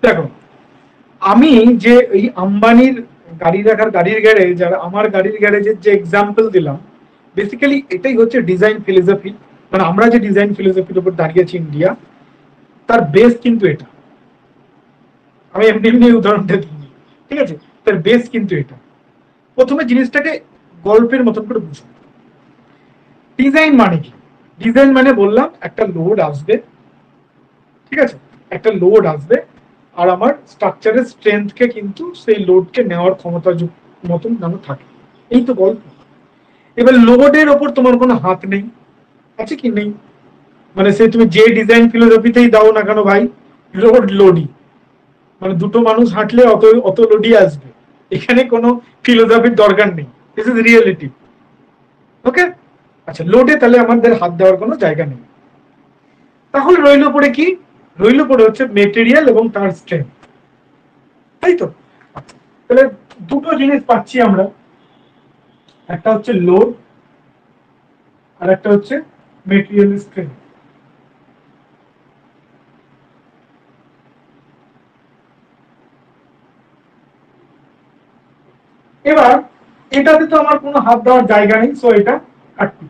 দেখো, আমি যে এই আম্বানির গাড়ি রাখার গাড়ির গ্যারেজ আর আমার গাড়ির গ্যারেজের যে এক্সাম্পল দিলাম, বেসিক্যালি এটাই হচ্ছে ডিজাইন ফিলোসফি। মানে আমরা যে ডিজাইন ফিলোসফির উপর দাঁড়িয়েছি ইন্ডিয়া, তার বেস কিন্তু এটা। আমি এমনি এমনি উদাহরণটা দিইনি, ঠিক আছে? তার বেস কিন্তু এটা। প্রথমে জিনিসটাকে গল্পের মতন করে বুঝুন। ডিজাইন মানে কি? ডিজাইন মানে বললাম একটা লোড আসবে, ঠিক আছে? একটা লোড আসবে, আর আমার স্ট্রাকচারের স্ট্রেংথকে কিন্তু সেই লোডকে নেওয়ার ক্ষমতা মতন যেন থাকে। এই তো গল্প। এবার লোডের ওপর তোমার কোনো হাত নেই, আছে কি নেই? মানে সে তুমি যে ডিজাইন ফিলোসফিতেই দাও না কেন ভাই, লোড লোডই। মানে দুটো মানুষ হাঁটলে অত অত লোডই আসবে। এখানে কোনো ফিলোসফির দরকার নেই, দিস ইজ রিয়েলিটি। ওকে, আচ্ছা, লোডে তাহলে আমাদের হাত দেওয়ার কোনো জায়গা নেই। তাহলে রইল পড়ে কি? রইল পড়ে হচ্ছে মেটেরিয়াল এবং তার স্ট্রেংথ, তাই তো? তাহলে দুটো জিনিস পাচ্ছি আমরা, একটা হচ্ছে লোড আর একটা হচ্ছে মেটেরিয়াল স্ট্রেংথ। এবার এটাতে তো আমার কোনো হাত দেওয়ার জায়গা নেই, সো এটা কাটতে।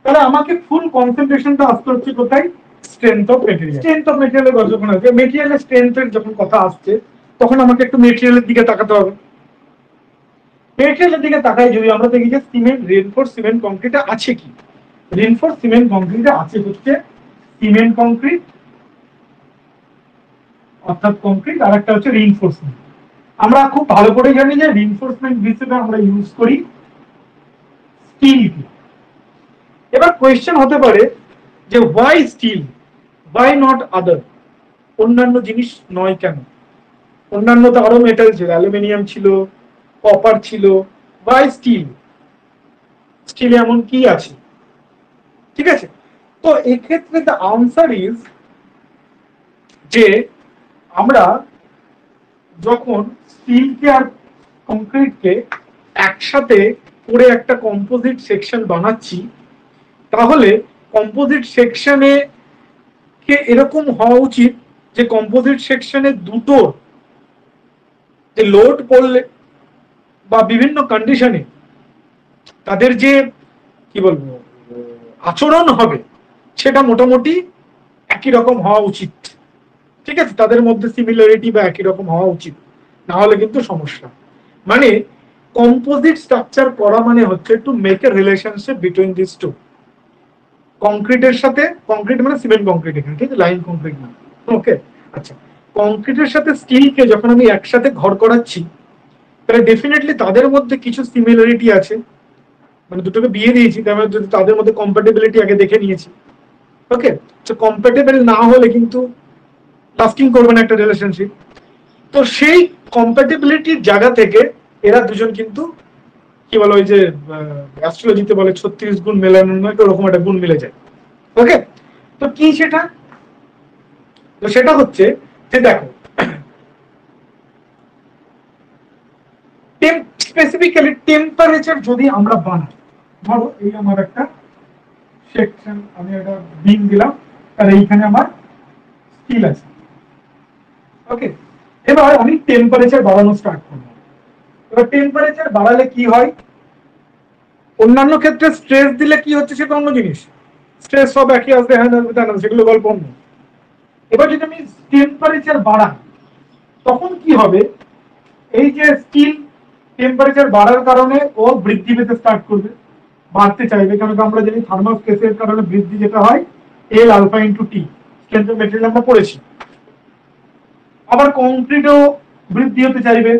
তাহলে আমাকে ফুল কনসেন্ট্রেশনটা আসতে হচ্ছে কোথায়? Strength of material. Strength of মেটেরিয়ালের কথা যখন আসবে, মেটেরিয়ালের স্ট্রেংথের যখন কথা আসছে, তখন আমাকে একটু মেটেরিয়ালের দিকে তাকাতে হবে। মেটেরিয়ালের দিকে তাকাই যদি আমরা দেখি যে সিমেন্ট, রেইনফোর্স সিমেন্ট কংক্রিটে আছে কি? রেইনফোর্স সিমেন্ট কংক্রিটে আছে হচ্ছে সিমেন্ট কংক্রিট, অর্থাৎ কংক্রিট, আর একটা হচ্ছে রিইনফোর্সমেন্ট। আমরা খুব ভালো করে জানি যে রিইনফোর্সমেন্ট হিসেবে আমরা ইউজ করি স্টিলকে। এবার কোয়েশ্চেন হতে পারে যে why steel, why not other? অন্যান্য জিনিস নয় কেন? অন্যান্য তো আরো মেটাল ছিল, অ্যালুমিনিয়াম ছিল, কপার ছিল, ওয়াই স্টিল? স্টিলে এমন কি আছে? ঠিক আছে, তো এক্ষেত্রে দ্য আনসার ইজ যে আমরা যখন স্টিলকে আর কংক্রিটকে একসাথে করে একটা কম্পোজিট সেকশন বানাচ্ছি, তাহলে কম্পোজিট সেকশনে কে এরকম হওয়া উচিত যে কম্পোজিট সেকশনে দুটো যে লোড পড়লে বা বিভিন্ন কন্ডিশনে তাদের যে কি বলবো আচরণ হবে, সেটা মোটামুটি একই রকম হওয়া উচিত। ঠিক আছে, তাদের মধ্যে সিমিলারিটি বা একই রকম হওয়া উচিত, না হলে কিন্তু সমস্যা। মানে কম্পোজিট স্ট্রাকচার করা মানে হচ্ছে to make a relationship between this two. কংক্রিটের সাথে, কংক্রিট মানে সিমেন্ট কংক্রিট এখানে, ঠিক আছে, লাইন কংক্রিট না। ওকে, আচ্ছা, কংক্রিটের সাথে স্টিলকে যখন আমি একসাথে ঘর করাচ্ছি, তাহলে ডেফিনেটলি তাদের মধ্যে কিছু সিমিলারিটি আছে। মানে দুটোকে বিয়ে দিয়েছি, তার মানে তাদের মধ্যে কম্প্যাটেবিলিটি আগে দেখে নিয়েছি। ওকে, তো কম্প্যাটেবল না হলে কিন্তু লাস্টিং করবে না একটা রিলেশনশিপ। তো সেই কম্প্যাটেবিলিটির জায়গা থেকে এরা দুজন কিন্তু কি বলে, ওই যে অ্যাস্ট্রোলজিতে বলে 36 গুণ মেলানো নয়, ওরকম একটা গুণ মিলে যায়। ওকে, তো কি সেটা? তো সেটা হচ্ছে যে দেখো, স্পেসিফিক্যালি টেম্পারেচার যদি আমরা বানাই, ধরো এই আমার একটা সেকশন, আমি একটা বিম দিলাম, আর এইখানে আমার স্টিল আছে। ওকে, এবার আমি টেম্পারেচার বাড়ানো স্টার্ট করবো। এবার টেম্পারেচার বাড়ালে কি হয়? অন্যান্য ক্ষেত্রে স্ট্রেস দিলে কি হচ্ছে সেটা অন্য জিনিস, স্ট্রেস সব একই আসবে, হ্যাঁ আসবে, তা না, সেগুলো গল্প অন্য। এবার যদি আমি টেম্পারেচার বাড়াই, তখন কি হবে? এই যে স্টিল টেম্পারেচার বাড়ার কারণে ও বৃদ্ধি পেতে স্টার্ট করবে, বাড়তে চাইবে, কারণ আমরা জানি থার্মাল স্ট্রেসের কারণে বৃদ্ধি যেটা হয় L alpha into T, strength of material আমরা পড়েছি। আবার কংক্রিটও বৃদ্ধি হতে চাইবে,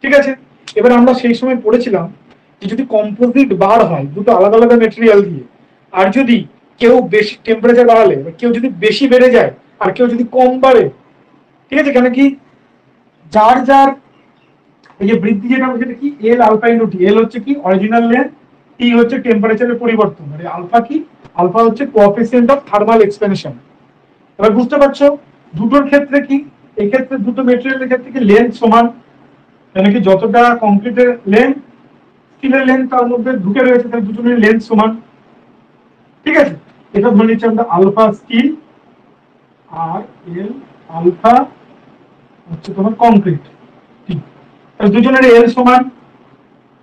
ঠিক আছে। এবার আমরা সেই সময় পড়েছিলাম যে যদি কম্পোজিট বার হয় দুটো আলাদা আলাদা মেটেরিয়াল দিয়ে, আর যদি কেউ বেশি টেম্পারেচার বাড়ালে, কেউ যদি বেশি বেড়ে যায় আর কেউ যদি কম বাড়ে, ঠিক আছে, কেন কি যার যার এই যে বৃদ্ধি যেটা সেটা কি এল আলফা ইন্টু টি। এল হচ্ছে কি অরিজিনাল লেন্থ, টি হচ্ছে টেম্পারেচারের পরিবর্তন, মানে আলফা কি, আলফা হচ্ছে কোএফিসিয়েন্ট অফ থার্মাল এক্সপেনশন। এবার বুঝতে পারছো দুটোর ক্ষেত্রে কি, এই ক্ষেত্রে দুটো মেটেরিয়ালের ক্ষেত্রে কি লেন্থ সমান, মানে কি যতটা কংক্রিটের লেন্থ স্টিলের লেন্থ তার মধ্যে ঢুকে রয়েছে, তাহলে দুজনের লেন্থ সমান। ঠিক আছে, এটা ধরে নিচ্ছি আমরা আলফা স্টিল আর এল আলফা হচ্ছে তোমার কংক্রিট। ঠিক, দুজনের এল সমান,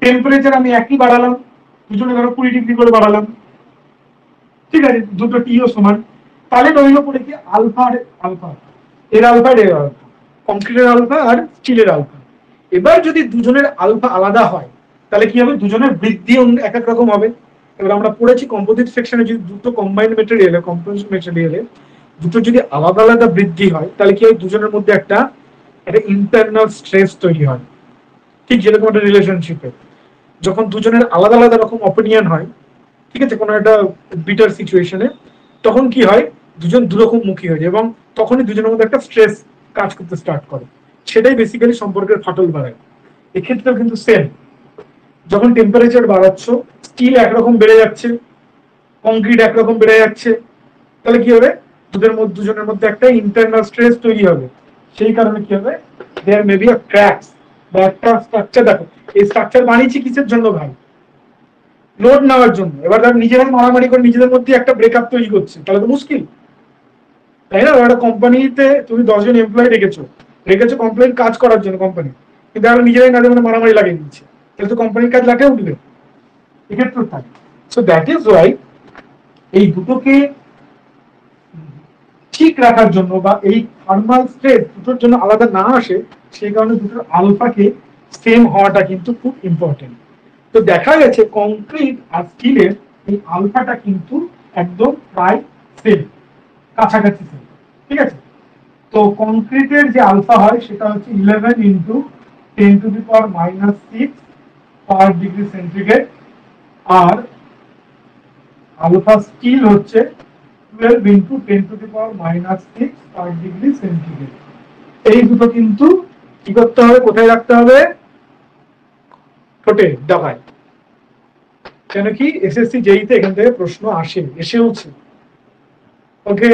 টেম্পারেচার আমি একই বাড়ালাম, দুজনে ধরো 20 ডিগ্রি করে বাড়ালাম, ঠিক আছে, দুটো টিও সমান, তাহলে রইল পড়ে কি আলফা আর আলফা, এর আলফা আর এর আলফা, কংক্রিটের আলফা আর স্টিলের আলফা। এবার যদি দুজনের আলফা আলাদা হয় তাহলে কি হবে, দুজনের বৃদ্ধি এক এক রকম হবে। এবার আমরা পড়েছি কম্পোজিট সেকশনে যদি দুটো কম্বাইন্ড মেটেরিয়ালে, কম্পোজিট মেটেরিয়ালে দুটো যদি আলাদা আলাদা বৃদ্ধি হয় তাহলে কি হয়, দুজনের মধ্যে একটা ইন্টারনাল স্ট্রেস তৈরি হয়। ঠিক যেরকম একটা রিলেশনশিপে যখন দুজনের আলাদা আলাদা রকম অপিনিয়ন হয়, ঠিক আছে, কোনো একটা বিটার সিচুয়েশনে, তখন কি হয়, দুজন দুরকম মুখী হয়ে যায় এবং তখনই দুজনের মধ্যে একটা স্ট্রেস কাজ করতে স্টার্ট করে, সেটাই বেসিক্যালি সম্পর্কের ফাটল বাড়ায়। এক্ষেত্রেও কিন্তু সেম, যখন টেম্পারেচার বাড়াচ্ছ, স্টিল একরকম বেড়ে যাচ্ছে, কংক্রিট একরকম বেড়ে যাচ্ছে, তাহলে কি হবে, দুজনের মধ্যে একটা ইন্টারনাল স্ট্রেস তৈরি হবে। সেই কারণে কি হবে, দেয়ার মে বি আ ক্র্যাকস বা একটা স্ট্রাকচার। দেখো এই স্ট্রাকচার বানিয়েছি কিসের জন্য ভাই, লোড নেওয়ার জন্য। এবার তারা নিজেরাই মারামারি করে নিজেদের মধ্যে একটা ব্রেকআপ তৈরি করছে, তাহলে তো মুশকিল, তাই না? একটা কোম্পানিতে তুমি 10 জন এমপ্লয়ি রেখেছো কোম্পানির কাজ করার জন্য কোম্পানি, কিন্তু তারা নিজেরাই কাজের মধ্যে মারামারি লাগিয়ে দিচ্ছে, তাহলে তো কোম্পানির কাজ লাটে উঠবে, এক্ষেত্রে থাকে। সো দ্যাট ইজ ওয়াই এই দুটোকে ঠিক রাখার জন্য বা এই থার্মাল স্ট্রেস দুটোর জন্য আলাদা না আসে, সেই কারণে দুটোর আলফাকে সেম হওয়াটা কিন্তু খুব ইম্পর্টেন্ট। তো দেখা গেছে কংক্রিট আর স্টিলের এই আলফাটা কিন্তু একদম প্রায় সেম, কাছাকাছি সেম, ঠিক আছে। তো কংক্রিটের যে আলফা হয় সেটা হচ্ছে 11 ইন্টু 10⁻⁻6 পার ডিগ্রি সেন্টিগ্রেড, আর আলফা স্টিল হচ্ছে 12 ইন্টু 10⁻⁻6 পার ডিগ্রি সেন্টিগ্রেড। এই দুটো কিন্তু কি করতে হবে, কোথায় রাখতে হবে, ঠোঁটে ডাবায়। কেন কি এসএসসি জেইতে এখান থেকে প্রশ্ন এসেওছে। ওকে,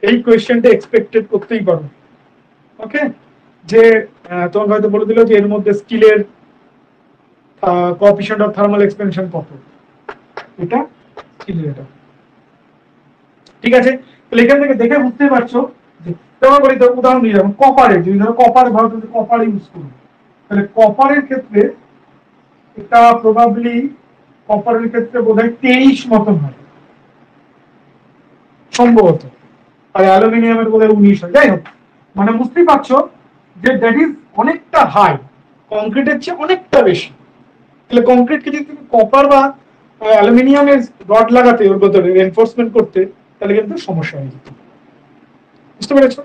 এই কোয়েশ্চেনটা এক্সপেক্টেড করতেই পারো। ওকে, যে তোমাকে হয়তো বলে দিল যে এর মধ্যে স্টিলের কোএফিশিয়েন্ট অফ থার্মাল এক্সপেনশন কত, এটা স্টিলের এটা, ঠিক আছে। তাহলে এখান থেকে দেখে বুঝতে পারছো যে তোমার বলি উদাহরণ দিয়ে যেমন কপারে, যদি ধরো কপার ভারত কপার ইউজ করো, তাহলে কপারের ক্ষেত্রে এটা প্রবাবলি কপারের ক্ষেত্রে বোধহয় 23 মতন হয় সম্ভবত, আর অ্যালুমিনিয়ামের বোধহয় 19 হয়। যাই হোক, মানে বুঝতেই পারছো যে দ্যাট ইজ অনেকটা হাই, কংক্রিটের চেয়ে অনেকটা বেশি। তাহলে কংক্রিটকে যদি তুমি কপার বা অ্যালুমিনিয়ামের রড লাগাতে ওর ভেতরে এনফোর্সমেন্ট করতে, তাহলে কিন্তু সমস্যা হয়ে যেত। বুঝতে পেরেছো?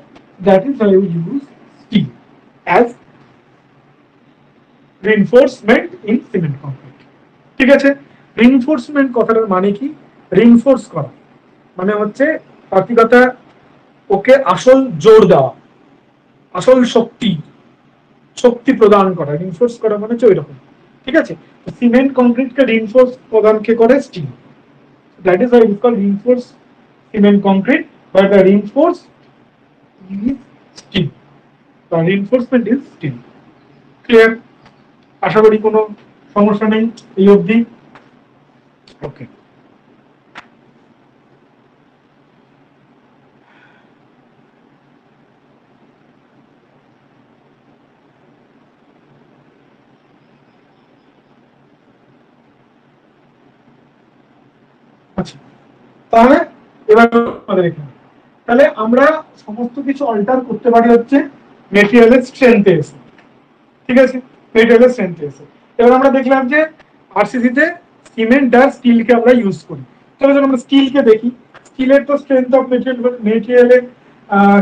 That is how you use steel as reinforcement in cement concrete. ঠিক আছে, রিইনফোর্সমেন্ট কথাটার মানে কি, রিইনফোর্স করা মানে হচ্ছে পার্থিকতা, ওকে আসল জোর দেওয়া, আসল শক্তি প্রদান করা, রিইনফোর্স করা মানে হচ্ছে ওই রকম। ঠিক আছে, সিমেন্ট কংক্রিটকে রিইনফোর্স প্রদান কে করে steel, that is how it is called reinforce cement concrete, but the reinforce is steel, the reinforcement is steel. Clear? আশা করি কোনো সমস্যা নেই এই অবধি। ওকে, আচ্ছা, তাহলে এবার আমাদের এখানে, তাহলে আমরা সমস্ত কিছু অল্টার করতে পারি হচ্ছে মেটেরিয়ালের স্ট্রেংথে এসে। ঠিক আছে, মেটেরিয়ালের স্ট্রেংথে এসে এবার আমরা দেখলাম যে আরসিসি তে সিমেন্ট আর স্টিলকে আমরা ইউজ করি। চলো যখন আমরা স্টিলকে দেখি, স্টিলের তো স্ট্রেংথ অফ মেটেরিয়ালে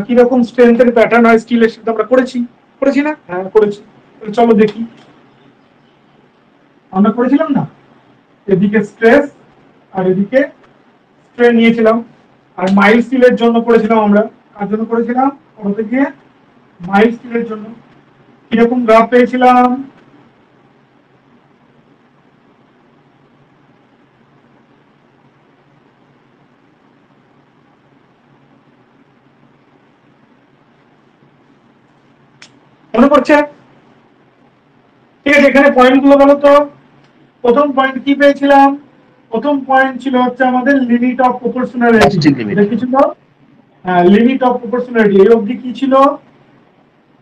কিরকম স্ট্রেংথের প্যাটার্ন হয় স্টিলের, সেটা আমরা করেছি না? হ্যাঁ করেছি। চলো দেখি, আমরা করেছিলাম না, এদিকে স্ট্রেস আর এদিকে স্ট্রেন নিয়েছিলাম, আর মাইল স্টিলের জন্য করেছিলাম আমরা, কার জন্য করেছিলাম, ওটা গিয়ে মাইল স্টিলের জন্য কিরকম গ্রাফ পেয়েছিলাম, মনে পড়ছে? ঠিক আছে, এখানে পয়েন্ট গুলো বলো তো। প্রথম পয়েন্ট কি পেয়েছিলাম? প্রথম পয়েন্ট ছিল হচ্ছে আমাদের লিমিট অফ প্রপোর্শনালিটি, এটা কি ছিল? লিমিট অফ প্রপোর্শনালিটি এই অবধি কি ছিল,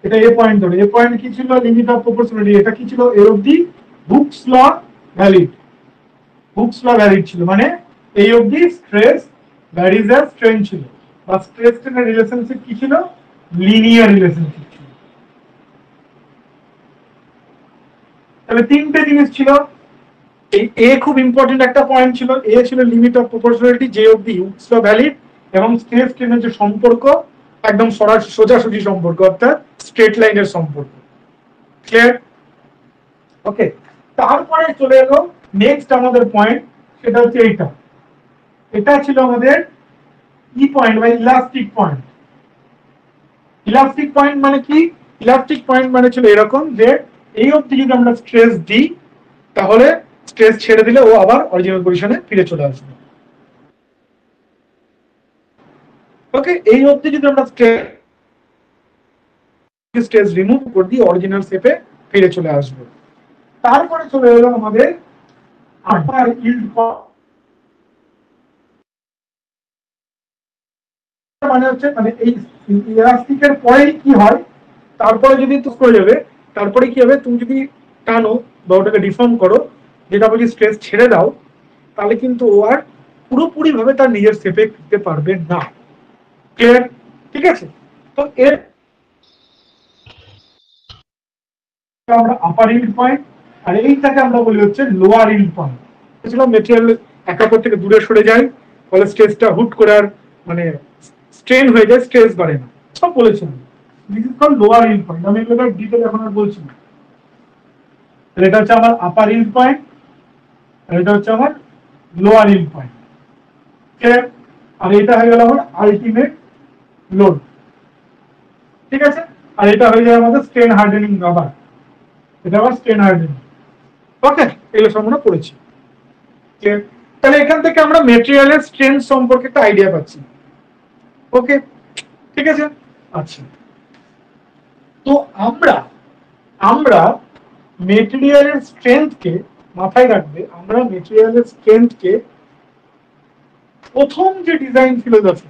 এটা এ পয়েন্ট ধরে, এ পয়েন্ট কি ছিল, লিমিট অফ প্রপোর্শনালিটি, এটা কি ছিল, এর অবধি হুকস ল ভ্যালিড, হুকস ল ভ্যালিড ছিল, মানে এই অবধি স্ট্রেস ভ্যারিজ অ্যাজ স্ট্রেন ছিল, বা স্ট্রেস স্ট্রেনের রিলেশনশিপ কি ছিল, লিনিয়ার রিলেশনশিপ ছিল। তাহলে তিনটে জিনিস ছিল, এই এ খুব ইম্পর্টেন্ট একটা পয়েন্ট ছিল, এ ছিল লিমিট অফ প্রপোর্শনালিটি যে অবধি হুকস ল ভ্যালিড, এবং স্ট্রেস স্ট্রেনের যে সম্পর্ক একদম সরাসরি সোজাসুজি সম্পর্ক, অর্থাৎ স্ট্রেট লাইনের সম্পর্ক। ক্লিয়ার? ওকে, তারপরে চলে এলো নেক্সট আমাদের পয়েন্ট, সেটা হচ্ছে এইটা, এটা ছিল আমাদের ই পয়েন্ট বা ইলাস্টিক পয়েন্ট। ইলাস্টিক পয়েন্ট মানে কি? ইলাস্টিক পয়েন্ট মানে ছিল এরকম যে এই অবধি যদি আমরা স্ট্রেস দিই তাহলে স্ট্রেস ছেড়ে দিলে ও আবার অরিজিনাল পজিশনে ফিরে চলে আসবে। ওকে, এই অবধি যদি আমরা স্ট্রেস রিমুভ করে দিই অরিজিনাল শেপে ফিরে চলে আসবে। তারপরে চলে এলো আমাদের আপার ইল্ড, মানে হচ্ছে মানে এই ইলাস্টিকের পরে কি হয়, তারপরে যদি তো করে যাবে, তারপরে কি হবে, তুমি যদি টানো বা ওটাকে ডিফর্ম করো, যেটা বলছি স্ট্রেস ছেড়ে দাও, তাহলে কিন্তু ও আর পুরোপুরি ভাবে তার নিজের শেপে ফিরতে পারবে না। ক্লিয়ার? ঠিক আছে, তো এর আমরা আপার ইল্ড পয়েন্ট, আর এইটাকে আমরা বলি হচ্ছে লোয়ার ইল্ড পয়েন্ট। মেটেরিয়াল একে অপর থেকে দূরে সরে যায়, ফলে স্ট্রেসটা হুট করে আর মানে স্ট্রেন হয়ে যায়, স্ট্রেস বাড়ে না, সব বলেছিলাম। This is called lower yield point, আমি এগুলো ডিটেইল এখন আর বলছি না। এটা হচ্ছে আমার আপার ইল্ড পয়েন্ট, আর এটা হচ্ছে আমার লোয়ার ইল্ড পয়েন্ট। আর এটা হয়ে গেল আমার আলটিমেট লোড। ঠিক আছে, আর এটা হয়ে যায় আমাদের স্ট্রেন হার্ডেনিং রাবার, এটা আবার স্ট্রেন হার্ডেনিং। ওকে, এগুলো সব আমরা পড়েছি। তাহলে এখান থেকে আমরা মেটেরিয়ালের স্ট্রেংথ সম্পর্কে একটা আইডিয়া পাচ্ছি। ওকে, ঠিক আছে। আচ্ছা, তো আমরা আমরা মেটেরিয়ালের স্ট্রেংথকে মাথায় রাখবে, আমরা মেটেরিয়ালের স্ট্রেংথকে প্রথম যে ডিজাইন ফিলোসফি,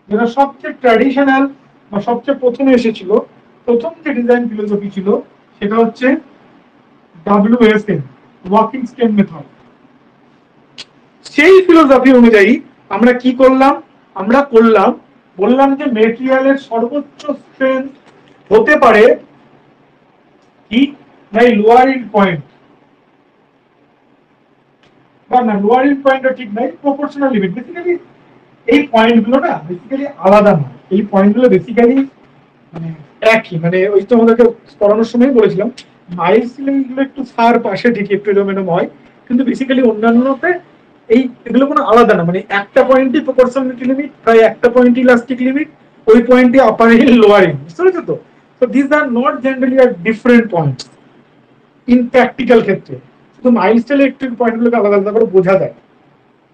যেটা সবচেয়ে ট্র্যাডিশনাল বা সবচেয়ে প্রথমে এসেছিল, প্রথম যে ডিজাইন ফিলোসফি ছিল সেটা হচ্ছে WSM, ওয়ার্কিং স্ট্রেন মেথড। সেই ফিলোসফি অনুযায়ী আমরা কি করলাম, আমরা করলাম বললাম যে মেটেরিয়ালের সর্বোচ্চ স্ট্রেংথ হতে পারে কি, না লোয়ার ইল্ড পয়েন্ট, বা না লোয়ার ইল্ড পয়েন্টটা ঠিক নাই, প্রপোর্শনাল লিমিট। বেসিক্যালি এই পয়েন্টগুলো না বেসিক্যালি আলাদা নয়, এই পয়েন্টগুলো বেসিক্যালি মানে একই, মানে ওই তো আমাদেরকে পড়ানোর সময় বলেছিলাম মাইলস এগুলো একটু ফার পাশে ঠিকই একটু এলোমেলো হয়, কিন্তু বেসিক্যালি অন্যান্যতে এই এগুলো কোনো আলাদা না, মানে একটা পয়েন্টই প্রপোর্শনালিটি লিমিট, প্রায় একটা পয়েন্টই ইলাস্টিক লিমিট, ওই পয়েন্টই আপার ইল্ড লোয়ার ইল্ড, বুঝতে পেরেছো তো? So this are not generally are different points in practical ক্ষেত্রে, শুধু মাইলস্টেলে একটু পয়েন্টগুলোকে আলাদা আলাদা করে বোঝা যায়।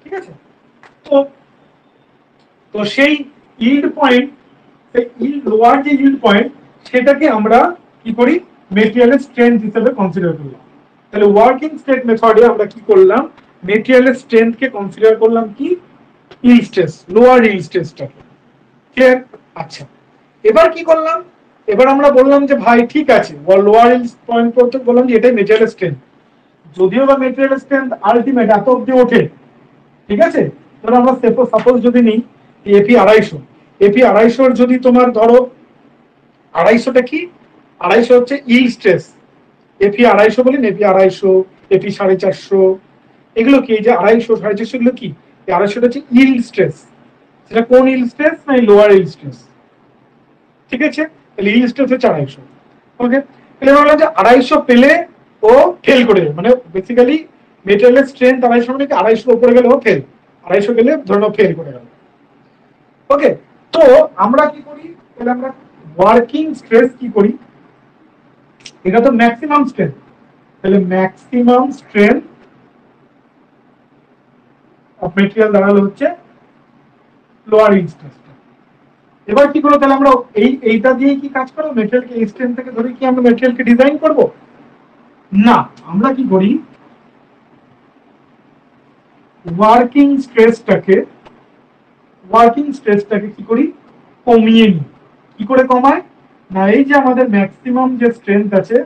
ঠিক আছে, তো তো সেই ইল্ড পয়েন্ট, ইল্ড লোয়ার যে ইল্ড পয়েন্ট, সেটাকে আমরা কি করি, মেটেরিয়ালের স্ট্রেংথ হিসেবে কনসিডার করলাম। তাহলে ওয়ার্কিং স্ট্রেস মেথডে আমরা কি করলাম, মেটেরিয়ালের স্ট্রেংথকে কনসিডার করলাম কি, ইল্ড স্ট্রেস, লোয়ার ইল্ড স্ট্রেসটাকে। ক্লিয়ার? আচ্ছা, এবার কি করলাম, এবার আমরা বললাম যে ভাই ঠিক আছে, লোয়ার ইল্ড পয়েন্ট পর্যন্ত বললাম যে এটাই মেটেরিয়ালের স্ট্রেংথ, যদিও বা মেটেরিয়ালের স্ট্রেংথ আলটিমেট এত অব্দি ওঠে। ঠিক আছে, ধরো আমরা সাপোজ যদি নিই এপি 250, এপি 250 যদি তোমার ধরো 250টা কি, 250 হচ্ছে ইল্ড স্ট্রেস, এপি 250 বলি, এপি 250, এপি 450, এগুলো কি, এই যে 250 450 এগুলো কি, 250টা হচ্ছে ইল্ড স্ট্রেস। সেটা কোন ইল্ড স্ট্রেস, না লোয়ার ইল্ড স্ট্রেস। ঠিক আছে, তাহলে ইল্ড স্ট্রেস হচ্ছে 250। ওকে, তাহলে বললাম যে 250 পেলে ও ফেল করে যাবে, মানে বেসিক্যালি মেটেরিয়ালের স্ট্রেংথ 250 মানে কি, 250 উপরে গেলে ও ফেল, 250 গেলে ধরে নাও ফেল করে গেল। ওকে, তো আমরা কি করি, তাহলে আমরা ওয়ার্কিং স্ট্রেস কি করি, এটা তো ম্যাক্সিমাম স্ট্রেন্থ, তাহলে ম্যাক্সিমাম স্ট্রেন্থ অফ মেটেরিয়াল দাঁড়ালো হচ্ছে লোয়ার ইল্ড স্ট্রেস। এবার কি করবো, তাহলে আমরা এইটা দিয়ে কি কাজ করবো, মেটেরিয়ালকে এই স্ট্রেন্থ থেকে ধরে কি আমরা মেটেরিয়ালকে ডিজাইন করব? না, আমরা কি করি, ওয়ার্কিং স্ট্রেসটাকে কি করি, কমিয়ে নিই। কি করে কমায় না, এই যে আমাদের ম্যাক্সিমাম যে স্ট্রেংথ আছে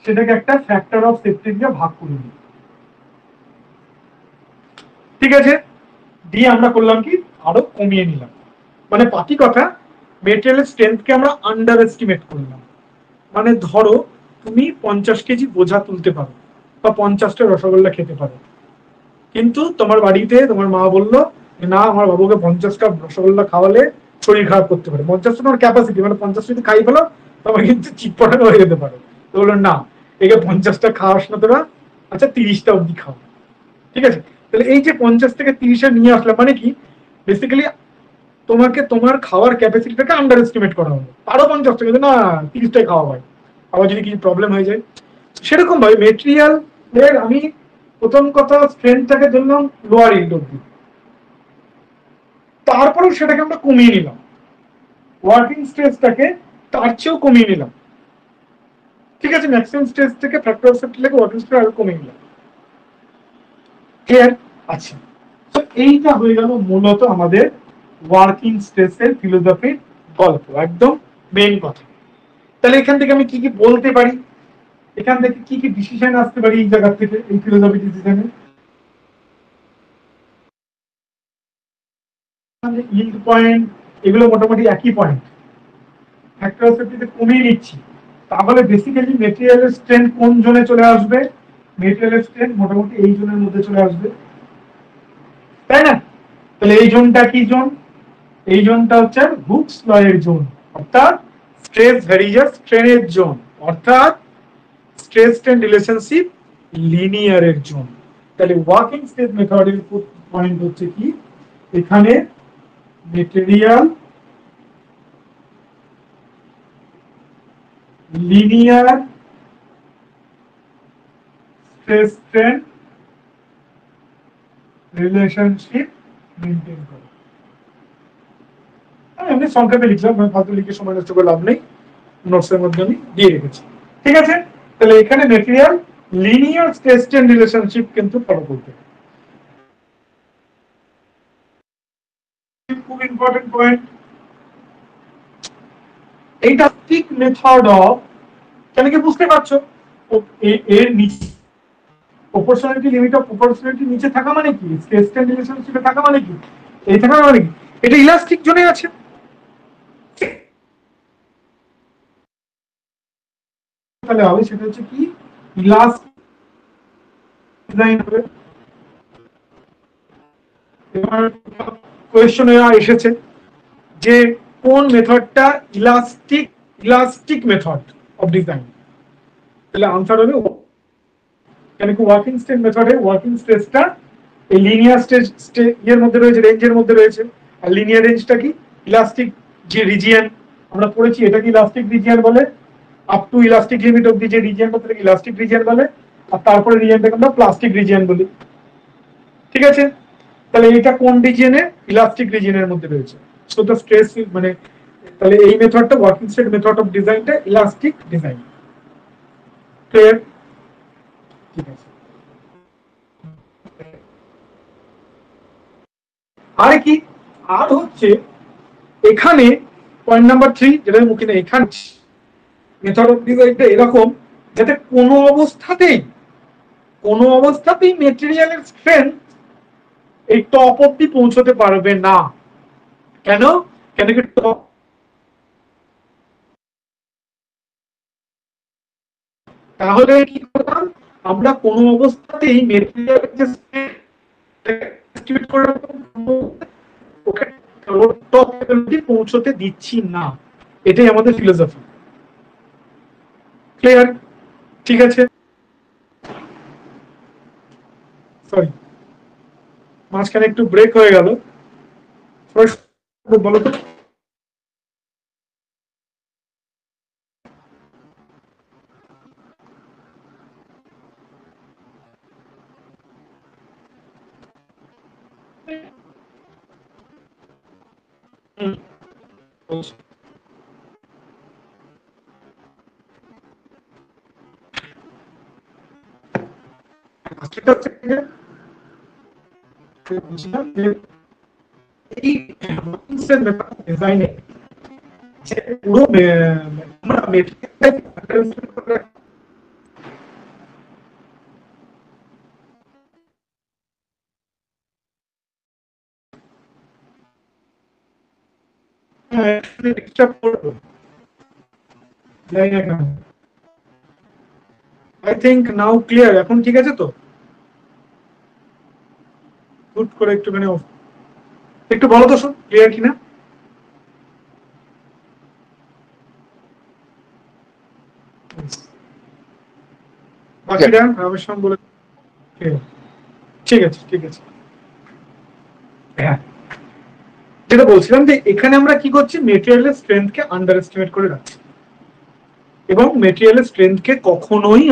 সেটাকে একটা ফ্যাক্টর অফ সেফটি দিয়ে ভাগ করে নিই। ঠিক আছে, দিয়ে আমরা করলাম কি, আরো কমিয়ে নিলাম। মানে পাতি কথা, মেটেরিয়ালের স্ট্রেংথকে আমরা আন্ডার এস্টিমেট করলাম। মানে ধরো তুমি 50 কেজি বোঝা তুলতে পারো বা 50টা রসগোল্লা খেতে পারো, কিন্তু তোমার বাড়িতে তোমার মা বললো না, আমার বাবুকে 50টা রসগোল্লা খাওয়ালে শরীর খারাপ করতে পারে। 50টা তোমার ক্যাপাসিটি, মানে 50 যদি খাই ফেলো তোমার কিন্তু চিটপটানো হয়ে যেতে পারে। তো বললো না, একে 50টা খাওয়াস না তোরা, আচ্ছা 30টা অব্দি খাও। ঠিক আছে, তাহলে এই যে 50 থেকে 30-এ নিয়ে আসলাম, মানে কি, বেসিক্যালি তোমাকে তোমার খাওয়ার ক্যাপাসিটিটাকে আন্ডার এস্টিমেট করা হলো। আরো 50টা, কিন্তু না 30টাই খাওয়া হয়, আবার যদি কিছু প্রবলেম হয়ে যায়। সেরকম ভাবে মেটেরিয়াল এর আমি প্রথম কথা স্ট্রেংথটাকে ধরলাম লোয়ার এন্ড অব্দি, তারপরেও সেটাকে আমরা কমিয়ে নিলাম, ওয়ার্কিং স্ট্রেসটাকে তার চেয়েও কমিয়ে নিলাম। ঠিক আছে, ম্যাক্সিমাম স্ট্রেস থেকে ফ্যাক্টর অফ সেফটি থেকে ওয়ার্কিং স্ট্রেস আরো কমিয়ে নিলাম। ক্লিয়ার? আচ্ছা, তো এইটা হয়ে গেল মূলত আমাদের ওয়ার্কিং স্ট্রেসের ফিলোসফির গল্প, একদম মেইন কথা। তাহলে এখান থেকে আমি কি কি বলতে পারি, এখান থেকে কি কি ডিসিশন আসতে পারি এই জায়গা থেকে, এই ফিলোসফি ডিসিশনে? ইল্ড পয়েন্ট, এগুলো মোটামুটি একই পয়েন্ট, ফ্যাক্টর অফ সেফটিতে কমিয়ে নিচ্ছি। তাহলে বেসিক্যালি মেটেরিয়ালের স্ট্রেংথ কোন জোনে চলে আসবে, মেটেরিয়ালের স্ট্রেংথ মোটামুটি এই জোনের মধ্যে চলে আসবে, তাই না? তাহলে এই জোনটা কি জোন, এই জোনটা হচ্ছে হুকস ল এর জোন, অর্থাৎ স্ট্রেস ভ্যারিজার স্ট্রেনের জোন, অর্থাৎ স্ট্রেস স্ট্রেন রিলেশনশিপ লিনিয়ারের জোন। তাহলে ওয়ার্কিং স্ট্রেস মেথডের পয়েন্ট হচ্ছে কি, এখানে material linear stress strain relationship maintain করে। আমি এমনি সংক্ষেপে লিখলাম, ফালতু লিখে সময় নষ্ট করে লাভ নেই, নোটসের মধ্যে আমি দিয়ে রেখেছি। ঠিক আছে, তাহলে এখানে material linear stress strain relationship কিন্তু ফলো করতে, খুব ইম্পর্টেন্ট পয়েন্ট। এইটা ঠিক মেথড অফ, কেন কি বুঝতে পারছো, এর নিচে প্রপোর্শনালিটি লিমিট অফ প্রপোর্শনালিটি নিচে থাকা মানে কি, স্ট্রেস স্ট্রেন রিলেশনশিপে থাকা মানে কি, এই থাকা মানে কি, এটা ইলাস্টিক জোনে আছে। তাহলে হবে সেটা হচ্ছে কি, ইলাস্টিক ডিজাইন হবে। এবার কোয়েশ্চনে এসেছে যে কোন মেথডটা elastic, elastic method of design, তাহলে আনসার হবে, কেন কি ওয়ার্কিং স্ট্রেস মেথডে ওয়ার্কিং স্ট্রেসটা এই লিনিয়ার স্ট্রেস এর মধ্যে রয়েছে, রেঞ্জের মধ্যে রয়েছে। আর লিনিয়ার রেঞ্জটা কি, ইলাস্টিক যে রিজিয়ন আমরা পড়েছি এটা কি ইলাস্টিক রিজিয়ন বলে, আপ টু ইলাস্টিক লিমিট অব্দি যে রিজিয়নটা তাকে ইলাস্টিক রিজিয়ন বলে, আর তারপরে রিজিয়নটাকে আমরা প্লাস্টিক রিজিয়ন বলি। ঠিক আছে, তাহলে এটা কোন রিজিয়নে, ইলাস্টিক রিজিয়নের মধ্যে রয়েছে। সো দ্য স্ট্রেস মানে, তাহলে এই মেথডটা ওয়ার্কিং স্ট্রেস মেথড অফ ডিজাইনটা ইলাস্টিক ডিজাইন। ক্লিয়ার? ঠিক আছে, আর কি, আর হচ্ছে এখানে পয়েন্ট নাম্বার 3 যেটা মুখে নেই, এখানে মেথড অফ ডিজাইনটা এরকম যাতে কোনো অবস্থাতেই মেটেরিয়ালের স্ট্রেংথ এই টপ অব্দি পৌঁছতে পারবে না। কেন, কেন কি টপ, তাহলে কি করতাম আমরা কোনো অবস্থাতেই মেটেরিয়ালের যে এস্টিমেট করে ওকে টপ অব্দি পৌঁছতে দিচ্ছি না, এটাই আমাদের ফিলোসফি। ক্লিয়ার? ঠিক আছে, সরি মাঝখানে একটু ব্রেক হয়ে গেল, বলো তো। হুম, সেটা হচ্ছে এই ডিজাইনে পুরো এক্সট্রা করবো জানি না কেন। আই থিঙ্ক নাও ক্লিয়ার, এখন ঠিক আছে তো? হুট করে একটুখানি একটু বলো তো শুন ক্লিয়ার কিনা। বাকিরা রামের সঙ্গে বলে ঠিক আছে ঠিক আছে। হ্যাঁ, যেটা বলছিলাম যে এখানে আমরা কি করছি, মেটেরিয়ালের স্ট্রেংথকে আন্ডার এস্টিমেট করে রাখছি, এবং মেটেরিয়ালের স্ট্রেংথকে কখনোই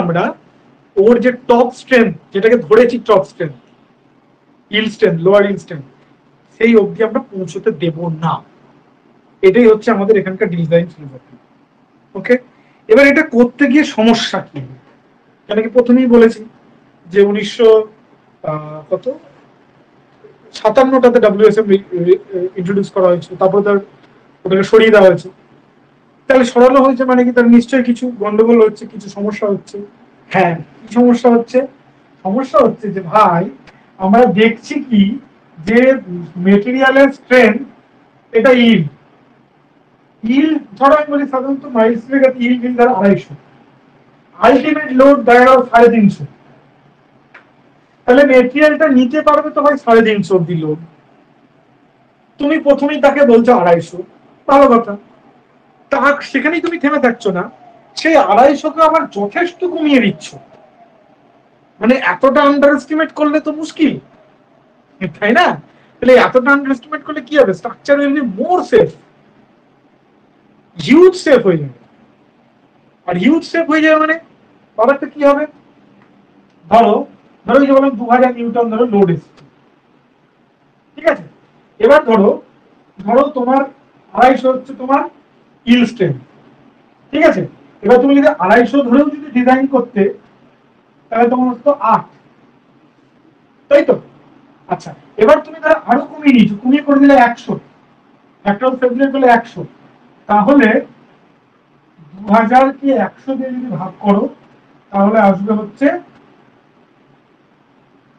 আমরা ওর যে টপ স্ট্রেংথ, যেটাকে ধরেছি টপ স্ট্রেংথ, ইল স্ট্রেংথ, লোয়ার ইল স্ট্রেংথ, সেই অবধি আমরা পৌঁছতে দেব না। এটাই হচ্ছে আমাদের এখানকার ডিজাইন ফিলোসফি। ওকে, এবার এটা করতে গিয়ে সমস্যা কি? কেন কি প্রথমেই বলেছি যে 1957টাতে ডাব্লিউএসএম ইন্ট্রোডিউস করা হয়েছে, তারপর তার ওটাকে সরিয়ে দেওয়া হয়েছে। তাহলে সরানো হয়েছে মানে কি তার নিশ্চয়ই কিছু গন্ডগোল হচ্ছে, কিছু সমস্যা হচ্ছে। হ্যাঁ, কি সমস্যা হচ্ছে? সমস্যা হচ্ছে যে ভাই আমরা দেখছি কি যে মেটেরিয়ালের স্ট্রেংথ এটা ইল ইল ধরো আমি বলি সাধারণত মাইলস ইল বিল ধরো 250, আলটিমেট লোড দেখা গেল 350, তাহলে মেটেরিয়ালটা নিতে পারবে তো ভাই 350 অব্দি লোড। তুমি প্রথমেই তাকে বলছো 250, ভালো কথা, তা সেখানেই তুমি থেমে থাকছো না, সেই 250কে আবার যথেষ্ট কমিয়ে দিচ্ছ। মানে এতটা আন্ডার এস্টিমেট করলে তো মুশকিল, তাই না? তাহলে এতটা আন্ডার এস্টিমেট করলে কি হবে? Structure will be more safe, huge safe হয়ে যাবে। আর হিউজ সেফ হয়ে যাবে মানে ব্যাপারটা কি হবে? ধরো ধরো এই যে বললাম 2000 নিউটন ধরো লোড এসছে, ঠিক আছে? এবার ধরো ধরো তোমার 250 হচ্ছে তোমার ইল স্ট্রেংথ, ঠিক আছে? এবার তুমি যদি 250 ধরেও যদি ডিজাইন করতে, তাহলে তোমার হতো 8, তাই তো? আচ্ছা, এবার তুমি ধরো আরো কমিয়ে নিয়েছো, কমিয়ে করে দিলে 100, একটা ফেব্রুয়ারি করলে 100, তাহলে 2000 কে 100 দিয়ে যদি ভাগ করো তাহলে আসবে হচ্ছে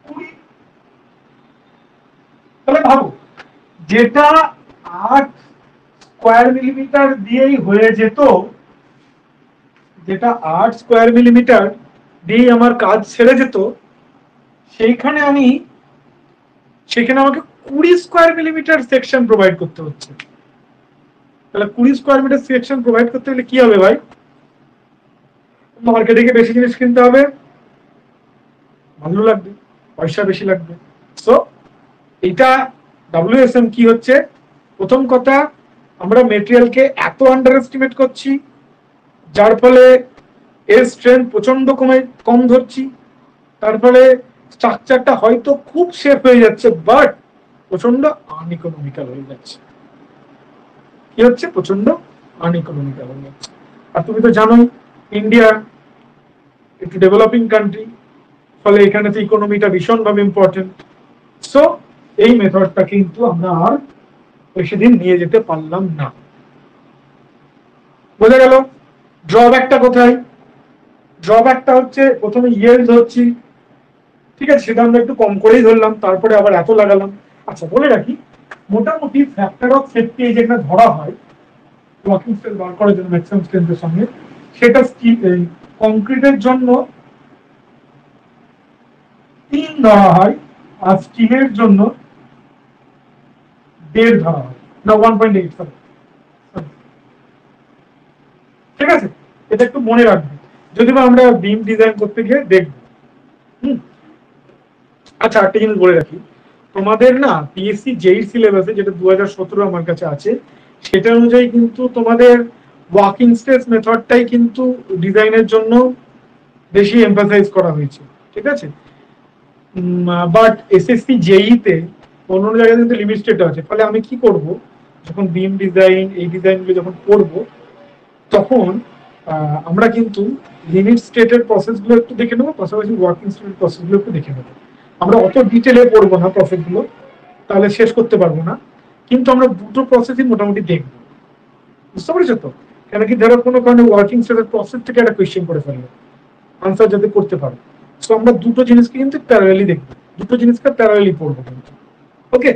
20। তাহলে ভাবো যেটা 8 স্কোয়ার মিলিমিটার দিয়েই হয়ে যেত, যেটা 8 স্কোয়ার মিলিমিটার দিয়ে আমার কাজ ছেড়ে যেত, সেইখানে আমাকে 20 স্কোয়ার মিলিমিটার সেকশন প্রোভাইড করতে হচ্ছে। তাহলে 20 স্কোয়ার মিটার সেকশন প্রোভাইড করতে হলে কি হবে ভাই? মার্কেটে গিয়ে বেশি জিনিস কিনতে হবে, ভালো লাগবে, পয়সা বেশি লাগবে। সো এটা ডাব্লিউএসএম কি হচ্ছে? প্রথম কথা, আমরা মেটেরিয়ালকে এত আন্ডার এস্টিমেট করছি, যার ফলে এর স্ট্রেংথ প্রচন্ড কম ধরছি, তার ফলে স্ট্রাকচারটা হয়তো খুব সেফ হয়ে যাচ্ছে, বাট প্রচন্ড আনইকোনমিক্যাল হয়ে যাচ্ছে। কি হচ্ছে? প্রচন্ড আনইকোনমিক্যাল হয়ে যাচ্ছে। আর তুমি তো জানোই ইন্ডিয়া একটু ডেভেলপিং কান্ট্রি, ফলে এখানে তো ইকোনমিটা ভীষণভাবে ইম্পর্টেন্ট। সো এই মেথডটা কিন্তু আমরা আর বেশি দিন নিয়ে যেতে পারলাম না। বোঝা গেল ড্রব্যাকটা কোথায়? ড্রব্যাকটা হচ্ছে প্রথমে ইয়েল্ড ধরছি, ঠিক আছে, সেটা আমরা একটু কম করেই ধরলাম, তারপরে আবার এত লাগালাম। আচ্ছা, বলে রাখি মোটামুটি ফ্যাক্টর অফ সেফটি এই যেখানে ধরা হয় ওয়ার্কিং স্ট্রেন্থ বার করার জন্য ম্যাক্সিমাম স্ট্রেন্থের সঙ্গে, সেটা কংক্রিটের জন্য 3 ধরা হয়, আর স্টিলের জন্য 1.5 ধরা হয়, না 1.8, সরি, ঠিক আছে? এটা একটু মনে রাখবে যদি আমরা বিম ডিজাইন করতে গিয়ে দেখবো। আচ্ছা, একটা জিনিস বলে রাখি, তোমাদের না পিএসসি জেই সিলেবাসে যেটা 2017 আমার কাছে আছে, সেটা অনুযায়ী কিন্তু তোমাদের ওয়ার্কিং স্ট্রেস মেথডটাই কিন্তু ডিজাইনের জন্য বেশি এমফাসাইজ করা হয়েছে, ঠিক আছে? বাট এসএসসি জেই তে অন্য জায়গায় কিন্তু লিমিটেড আছে। ফলে আমি কি করব, যখন বিম ডিজাইন এই ডিজাইনগুলো যখন করব, তখন আমরা কিন্তু লিমিট স্টেটের প্রসেসগুলো একটু দেখে নেবো, পাশাপাশি ওয়ার্কিং স্টেটের প্রসেসগুলো একটু দেখে নেবো। আমরা অত ডিটেলে পড়বো না প্রসেসগুলো, তাহলে শেষ করতে পারবো না, কিন্তু আমরা দুটো প্রসেসই মোটামুটি দেখবো। বুঝতে পেরেছো তো? কেন কি ধরো কোনো কারণে ওয়ার্কিং স্টেটের প্রসেস থেকে একটা কোয়েশ্চেন করে ফেললো, আনসার যাতে করতে পারো। সো আমরা দুটো জিনিসকে কিন্তু প্যারালালি দেখবো, দুটো জিনিসকে প্যারালালি পড়বো কিন্তু। ওকে,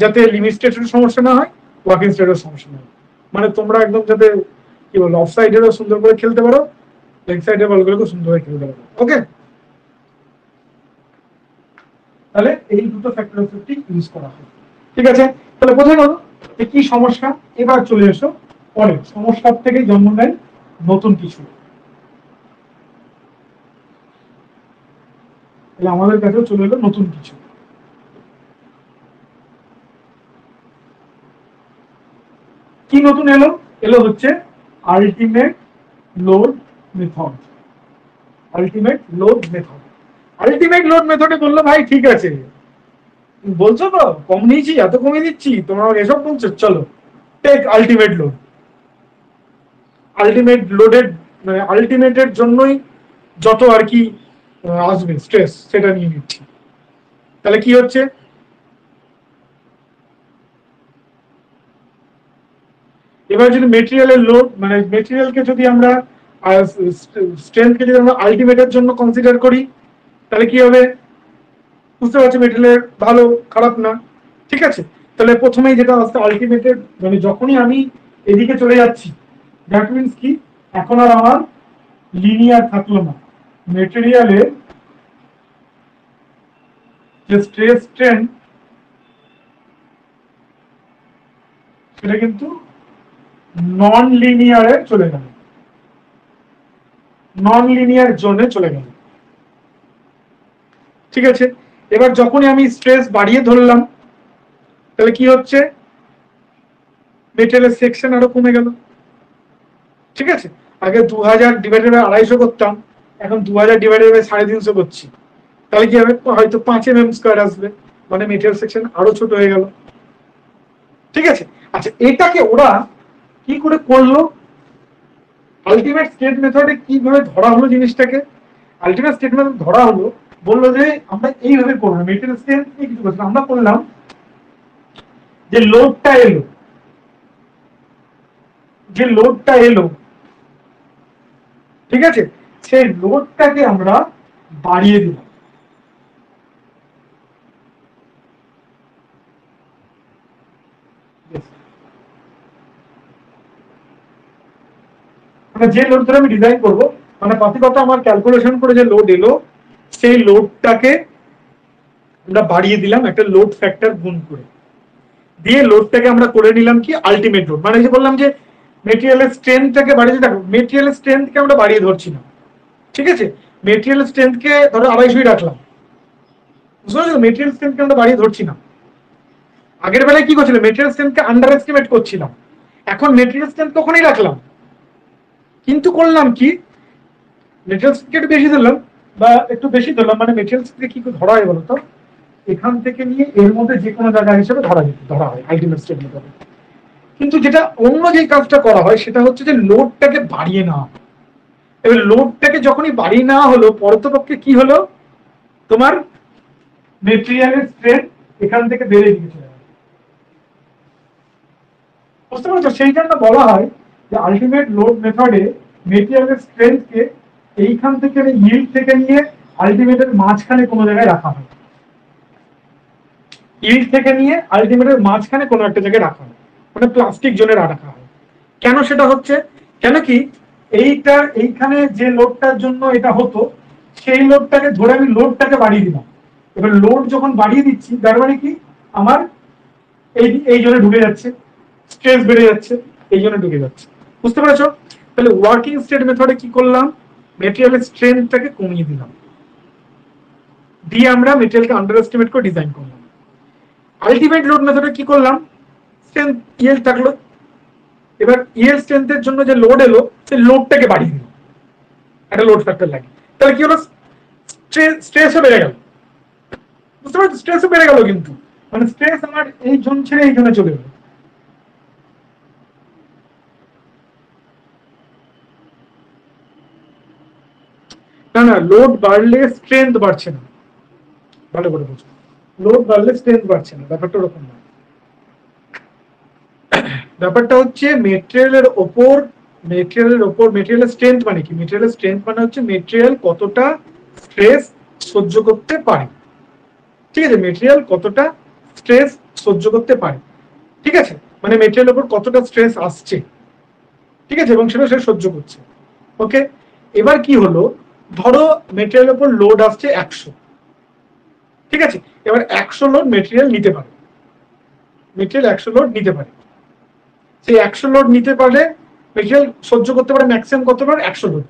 যাতে লিমিট স্টেটের সমস্যা না হয়, ওয়ার্কিং স্টেটের সমস্যা না হয়। মানে তোমরা একদম যাতে কি বলবো অফ সাইডেরও সুন্দর করে খেলতে পারো, লেগ সাইডের বলগুলোকে সুন্দর করে খেলতে পারো। ওকে, তাহলে এই দুটো ফ্যাক্টর ইউজ করা হয়। ঠিক আছে, তাহলে বোঝা গেল যে কি সমস্যা। এবার চলে এসো পরে, সমস্যার থেকে জন্ম নেয় নতুন কিছু। তাহলে আমাদের কাছেও চলে এলো নতুন কিছু। কি নতুন এলো? এলো হচ্ছে ultimate load method. Ultimate load method, ultimate load মেথডে বললো ভাই ঠিক আছে, বলছো তো কম নিয়েছি, এত কমিয়ে দিচ্ছি, তোমরা এসব বলছো, চলো টেক আলটিমেট লোড। আলটিমেট লোডের মানে আলটিমেটের জন্যই যত আর কি আসবে স্ট্রেস, সেটা নিয়ে নিচ্ছি। তাহলে কি হচ্ছে, এবার যদি মেটেরিয়ালের লোড মানে মেটেরিয়ালকে যদি আমরা স্ট্রেংথকে যদি আমরা আলটিমেটের জন্য কনসিডার করি, তাহলে কি হবে? বুঝতে পারছো মেটেরিয়ালের ভালো খারাপ না। ঠিক আছে, তাহলে প্রথমেই যেটা আসছে আলটিমেটের, মানে যখনই আমি এদিকে চলে যাচ্ছি, দ্যাট মিনস কি, এখন আর আমার লিনিয়ার থাকলো না। মেটেরিয়ালের যে স্ট্রেস স্ট্রেন, সেটা কিন্তু নন লিনিয়ারে চলে গেল, নন লিনিয়ার জোনে চলে গেল। ঠিক আছে, এবার যখনই আমি স্ট্রেস বাড়িয়ে ধরলাম, তাহলে কি হচ্ছে, মেটেরিয়ালের সেকশন আরো কমে গেল। ঠিক আছে, আগে 2000 ডিভাইডেড বাই 250 করতাম, এখন 2000 ডিভাইডেড বাই 350 করছি। তাহলে কি হবে, হয়তো 5 mm স্কয়ার আসবে, মানে মেটেরিয়াল সেকশন আরো ছোট হয়ে গেল। ঠিক আছে, আচ্ছা এটাকে ওরা কি করে করলো? আলটিমেট স্টেট মেথডে কিভাবে ধরা হলো জিনিসটাকে? আলটিমেট স্টেট মেথড ধরা হলো, বললো যে আমরা এইভাবে করবো, মেটেরিয়াল স্ট্রেংথ নিয়ে কিছু করছি, আমরা করলাম যে লোডটা এলো, যে লোডটা এলো, ঠিক আছে, সেই লোডটাকে আমরা বাড়িয়ে দিলাম। মানে যে লোড ধরে আমি ডিজাইন করবো, মানে পাতিকতা আমার ক্যালকুলেশন করে যে লোড এলো, সেই লোডটাকে আমরা বাড়িয়ে দিলাম একটা লোড ফ্যাক্টর গুণ করে, দিয়ে লোডটাকে আমরা করে নিলাম কি আলটিমেট লোড। মানে যে বললাম যে মেটেরিয়ালের স্ট্রেংথটাকে বাড়িয়ে, দেখো মেটেরিয়ালের স্ট্রেংথকে আমরা বাড়িয়ে ধরছি না। ঠিক আছে, মেটেরিয়াল স্ট্রেংথকে ধরো 250 রাখলাম, বুঝতে পারছো? মেটেরিয়াল স্ট্রেংথকে আমরা বাড়িয়ে ধরছি না। আগের বেলায় কি করছিলাম, মেটেরিয়াল স্ট্রেংথকে আন্ডার এস্টিমেট করছিলাম, এখন মেটেরিয়াল স্ট্রেংথ ওখানেই রাখলাম, কিন্তু করলাম কি, মেটেরিয়াল স্ট্রেংথকে একটু বেশি ধরলাম, বা একটু বেশি ধরলাম, মানে মেটেরিয়াল স্ট্রেংথকে কি ধরা হয় বলতো, এখান থেকে নিয়ে এর মধ্যে যে কোনো জায়গা হিসেবে ধরা হয় আলটিমেট স্টেট মেথডে। কিন্তু যেটা অন্য যে কাজটা করা হয় সেটা হচ্ছে যে লোডটাকে বাড়িয়ে নেওয়া। এবার লোডটাকে যখনই বাড়িয়ে নেওয়া হলো, পরতপক্ষে কি হলো, তোমার মেটেরিয়ালের স্ট্রেন এখান থেকে বেড়ে গিয়েছে। বুঝতে পারছো? সেই জন্য বলা হয় যে আলটিমেট লোড মেথডে মেটেরিয়ালের স্ট্রেংথকে এইখান থেকে ইল্ড থেকে নিয়ে আলটিমেটের মাঝখানে কোনো জায়গায় রাখা হয়, ইল্ড থেকে নিয়ে আলটিমেটের মাঝখানে কোনো একটা জায়গায় রাখা হয়, মানে প্লাস্টিক জোনে রাখা হয়। কেন সেটা হচ্ছে, কেন কি, এইটা এইখানে যে লোডটার জন্য এটা হতো, সেই লোডটাকে ধরে আমি লোডটাকে বাড়িয়ে দিলাম। এবার লোড যখন বাড়িয়ে দিচ্ছি, তার মানে কি, আমার এই জন্য ঢুকে যাচ্ছে, স্ট্রেস বেড়ে যাচ্ছে, এই জন্য ঢুকে যাচ্ছে। বুঝতে পেরেছো? তাহলে ওয়ার্কিং স্টেট মেথডে কি করলাম, মেটেরিয়ালের স্ট্রেংথটাকে কমিয়ে দিলাম, দিয়ে আমরা মেটেরিয়ালকে আন্ডার এস্টিমেট করে ডিজাইন করলাম। আলটিমেট লোড মেথডে কি করলাম, স্ট্রেংথ ইয়েল থাকলো, এবার ইয়েল স্ট্রেংথের জন্য যে লোড এলো, সেই লোডটাকে বাড়িয়ে দিল, একটা লোড ফ্যাক্টর লাগে। তাহলে কি হলো, স্ট্রেসও বেড়ে গেল। বুঝতে পারছো? স্ট্রেসও বেড়ে গেল, কিন্তু মানে স্ট্রেস আমার এই জোন ছেড়ে এই জোনে চলে গেল। না না, লোড বাড়লে স্ট্রেংথ বাড়ছে না, ভালো করে বুঝো। লোড বাড়লে স্ট্রেংথ বাড়ছে না, ব্যাপারটা ওরকম না। ব্যাপারটা হচ্ছে মেটেরিয়ালের স্ট্রেংথ মানে কি? মেটেরিয়ালের স্ট্রেংথ মানে হচ্ছে মেটেরিয়াল কতটা স্ট্রেস সহ্য করতে পারে। ঠিক আছে, মেটেরিয়াল কতটা স্ট্রেস সহ্য করতে পারে, ঠিক আছে, মানে মেটেরিয়ালের উপর কতটা স্ট্রেস আসছে, ঠিক আছে, এবং সেটা সে সহ্য করছে। ওকে, এবার কি হলো, ধরো মেটেরিয়ালের উপর লোড আসছে 100, ঠিক আছে, এবার 100 লোড মেটেরিয়াল নিতে পারে, মেটেরিয়াল 100 লোড নিতে পারে। সেই 100 লোড নিতে পারলে মেটেরিয়াল সহ্য করতে পারে ম্যাক্সিমাম কত লোড? 100 লোড।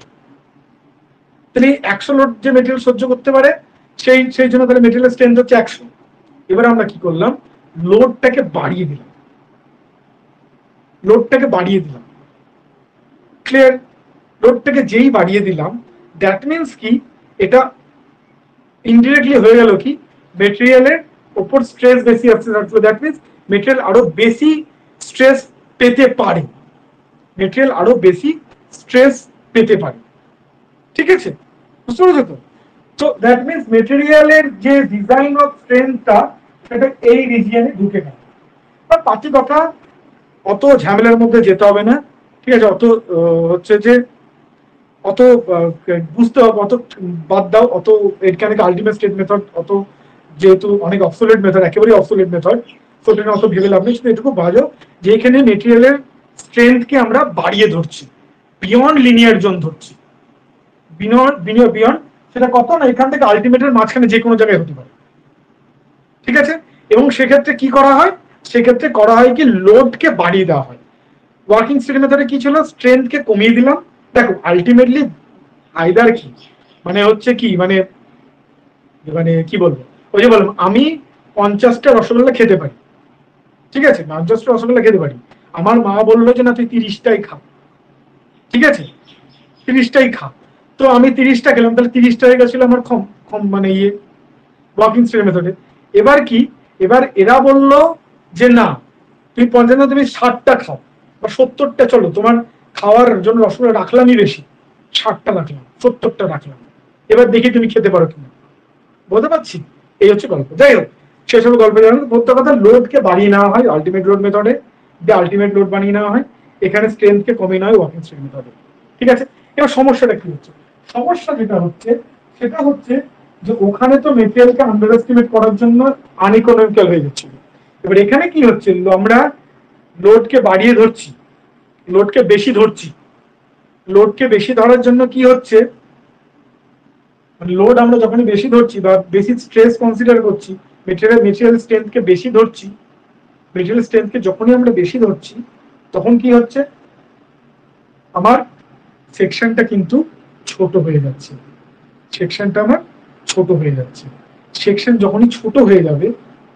তাহলে 100 লোড যে মেটেরিয়াল সহ্য করতে পারে, সেই জন্য তাহলে মেটেরিয়াল স্ট্রেংথ হচ্ছে 100। এবার আমরা কি করলাম, লোডটাকে বাড়িয়ে দিলাম, লোডটাকে বাড়িয়ে দিলাম, ক্লিয়ার? লোডটাকে যেই বাড়িয়ে দিলাম, দ্যাট মিনস কি, এটা ইনডিরেক্টলি হয়ে গেল কি, মেটেরিয়ালের উপর স্ট্রেস বেশি আসছে, দ্যাট মিনস মেটেরিয়াল আরো বেশি স্ট্রেস পেতে পারে, মেটেরিয়াল আরো বেশি স্ট্রেস পেতে পারে, ঠিক আছে, বুঝতে পেরেছো তো? তো দ্যাট মিনস মেটেরিয়ালের যে ডিজাইন অফ স্ট্রেংথটা সেটা এই রিজিয়নে ঢুকে গেল। আর বাকি কথা অত ঝামেলার মধ্যে যেতে হবে না, ঠিক আছে, অত হচ্ছে যে অত বুঝতে হবে, অত বাদ দাও, অত এখানে আলটিমেট স্টেট মেথড অত যেহেতু অনেক অবসোলেট মেথড, একেবারেই অবসোলেট মেথড, তো এটা অত ভেবে লাভ নেই। শুধু এটুকু বাজো যে এখানে মেটেরিয়ালের স্ট্রেংথকে আমরা বাড়িয়ে ধরছি, বিয়ন্ড লিনিয়ার জোন ধরছি, বিয়ন্ড সেটা কত না, এখান থেকে আলটিমেটের মাঝখানে যে কোনো জায়গায় হতে পারে, ঠিক আছে। এবং সেক্ষেত্রে কি করা হয়, সেক্ষেত্রে করা হয় কি, লোডকে বাড়িয়ে দেওয়া হয়। ওয়ার্কিং স্টেট মেথডে কি ছিল, স্ট্রেংথকে কমিয়ে দিলাম। দেখো আলটিমেটলি আইদার কি মানে হচ্ছে কি, মানে মানে কি বলবো, ওই যে বললাম আমি 50টা রসগোল্লা খেতে পারি, ঠিক আছে, 50টা রসগোল্লা খেতে পারি, আমার মা বললো যে না তুই 30টাই খা, ঠিক আছে, 30টাই খা, তো আমি 30টা খেলাম, তাহলে 30টা হয়ে গেছিল আমার কম কম মানে ইয়ে ওয়ার্কিং স্টেট মেথডে। এবার কি, এবার এরা বললো যে না তুমি 50 না তুমি 60টা খাও বা 70টা, চলো তোমার খাওয়ার জন্য রসগোল্লা রাখলামই বেশি, 60টা রাখলাম, 70টা রাখলাম, এবার দেখি তুমি খেতে পারো কিনা, বুঝতে পারছি? এই হচ্ছে গল্প। যাই হোক, সেসব গল্পে জানেন, প্রত্যেক কথা লোডকে বাড়িয়ে নেওয়া হয় আলটিমেট লোড মেথডে, যে আলটিমেট লোড বানিয়ে নেওয়া হয়, এখানে স্ট্রেংথকে কমিয়ে নেওয়া হয় ওয়ার্কিং স্ট্রেংথ মেথডে, ঠিক আছে। এবার সমস্যাটা কি হচ্ছে, সমস্যা যেটা হচ্ছে সেটা হচ্ছে যে ওখানে তো মেটেরিয়ালকে আন্ডার এস্টিমেট করার জন্য আনইকোনমিক্যাল হয়ে যাচ্ছিল। এবার এখানে কি হচ্ছে, আমরা লোডকে বাড়িয়ে ধরছি, লোডকে বেশি ধরছি, লোডকে বেশি ধরার জন্য কি হচ্ছে, লোড আমরা যখনই বেশি ধরছি বা বেশি স্ট্রেস কনসিডার করছি, মেটেরিয়াল স্ট্রেংথকে বেশি ধরছি, মেটেরিয়াল স্ট্রেংথকে যখনই আমরা বেশি ধরছি, তখন কি হচ্ছে, আমার সেকশনটা কিন্তু ছোট হয়ে যাচ্ছে, সেকশনটা আমার ছোট হয়ে যাচ্ছে। সেকশন যখনই ছোট হয়ে যাবে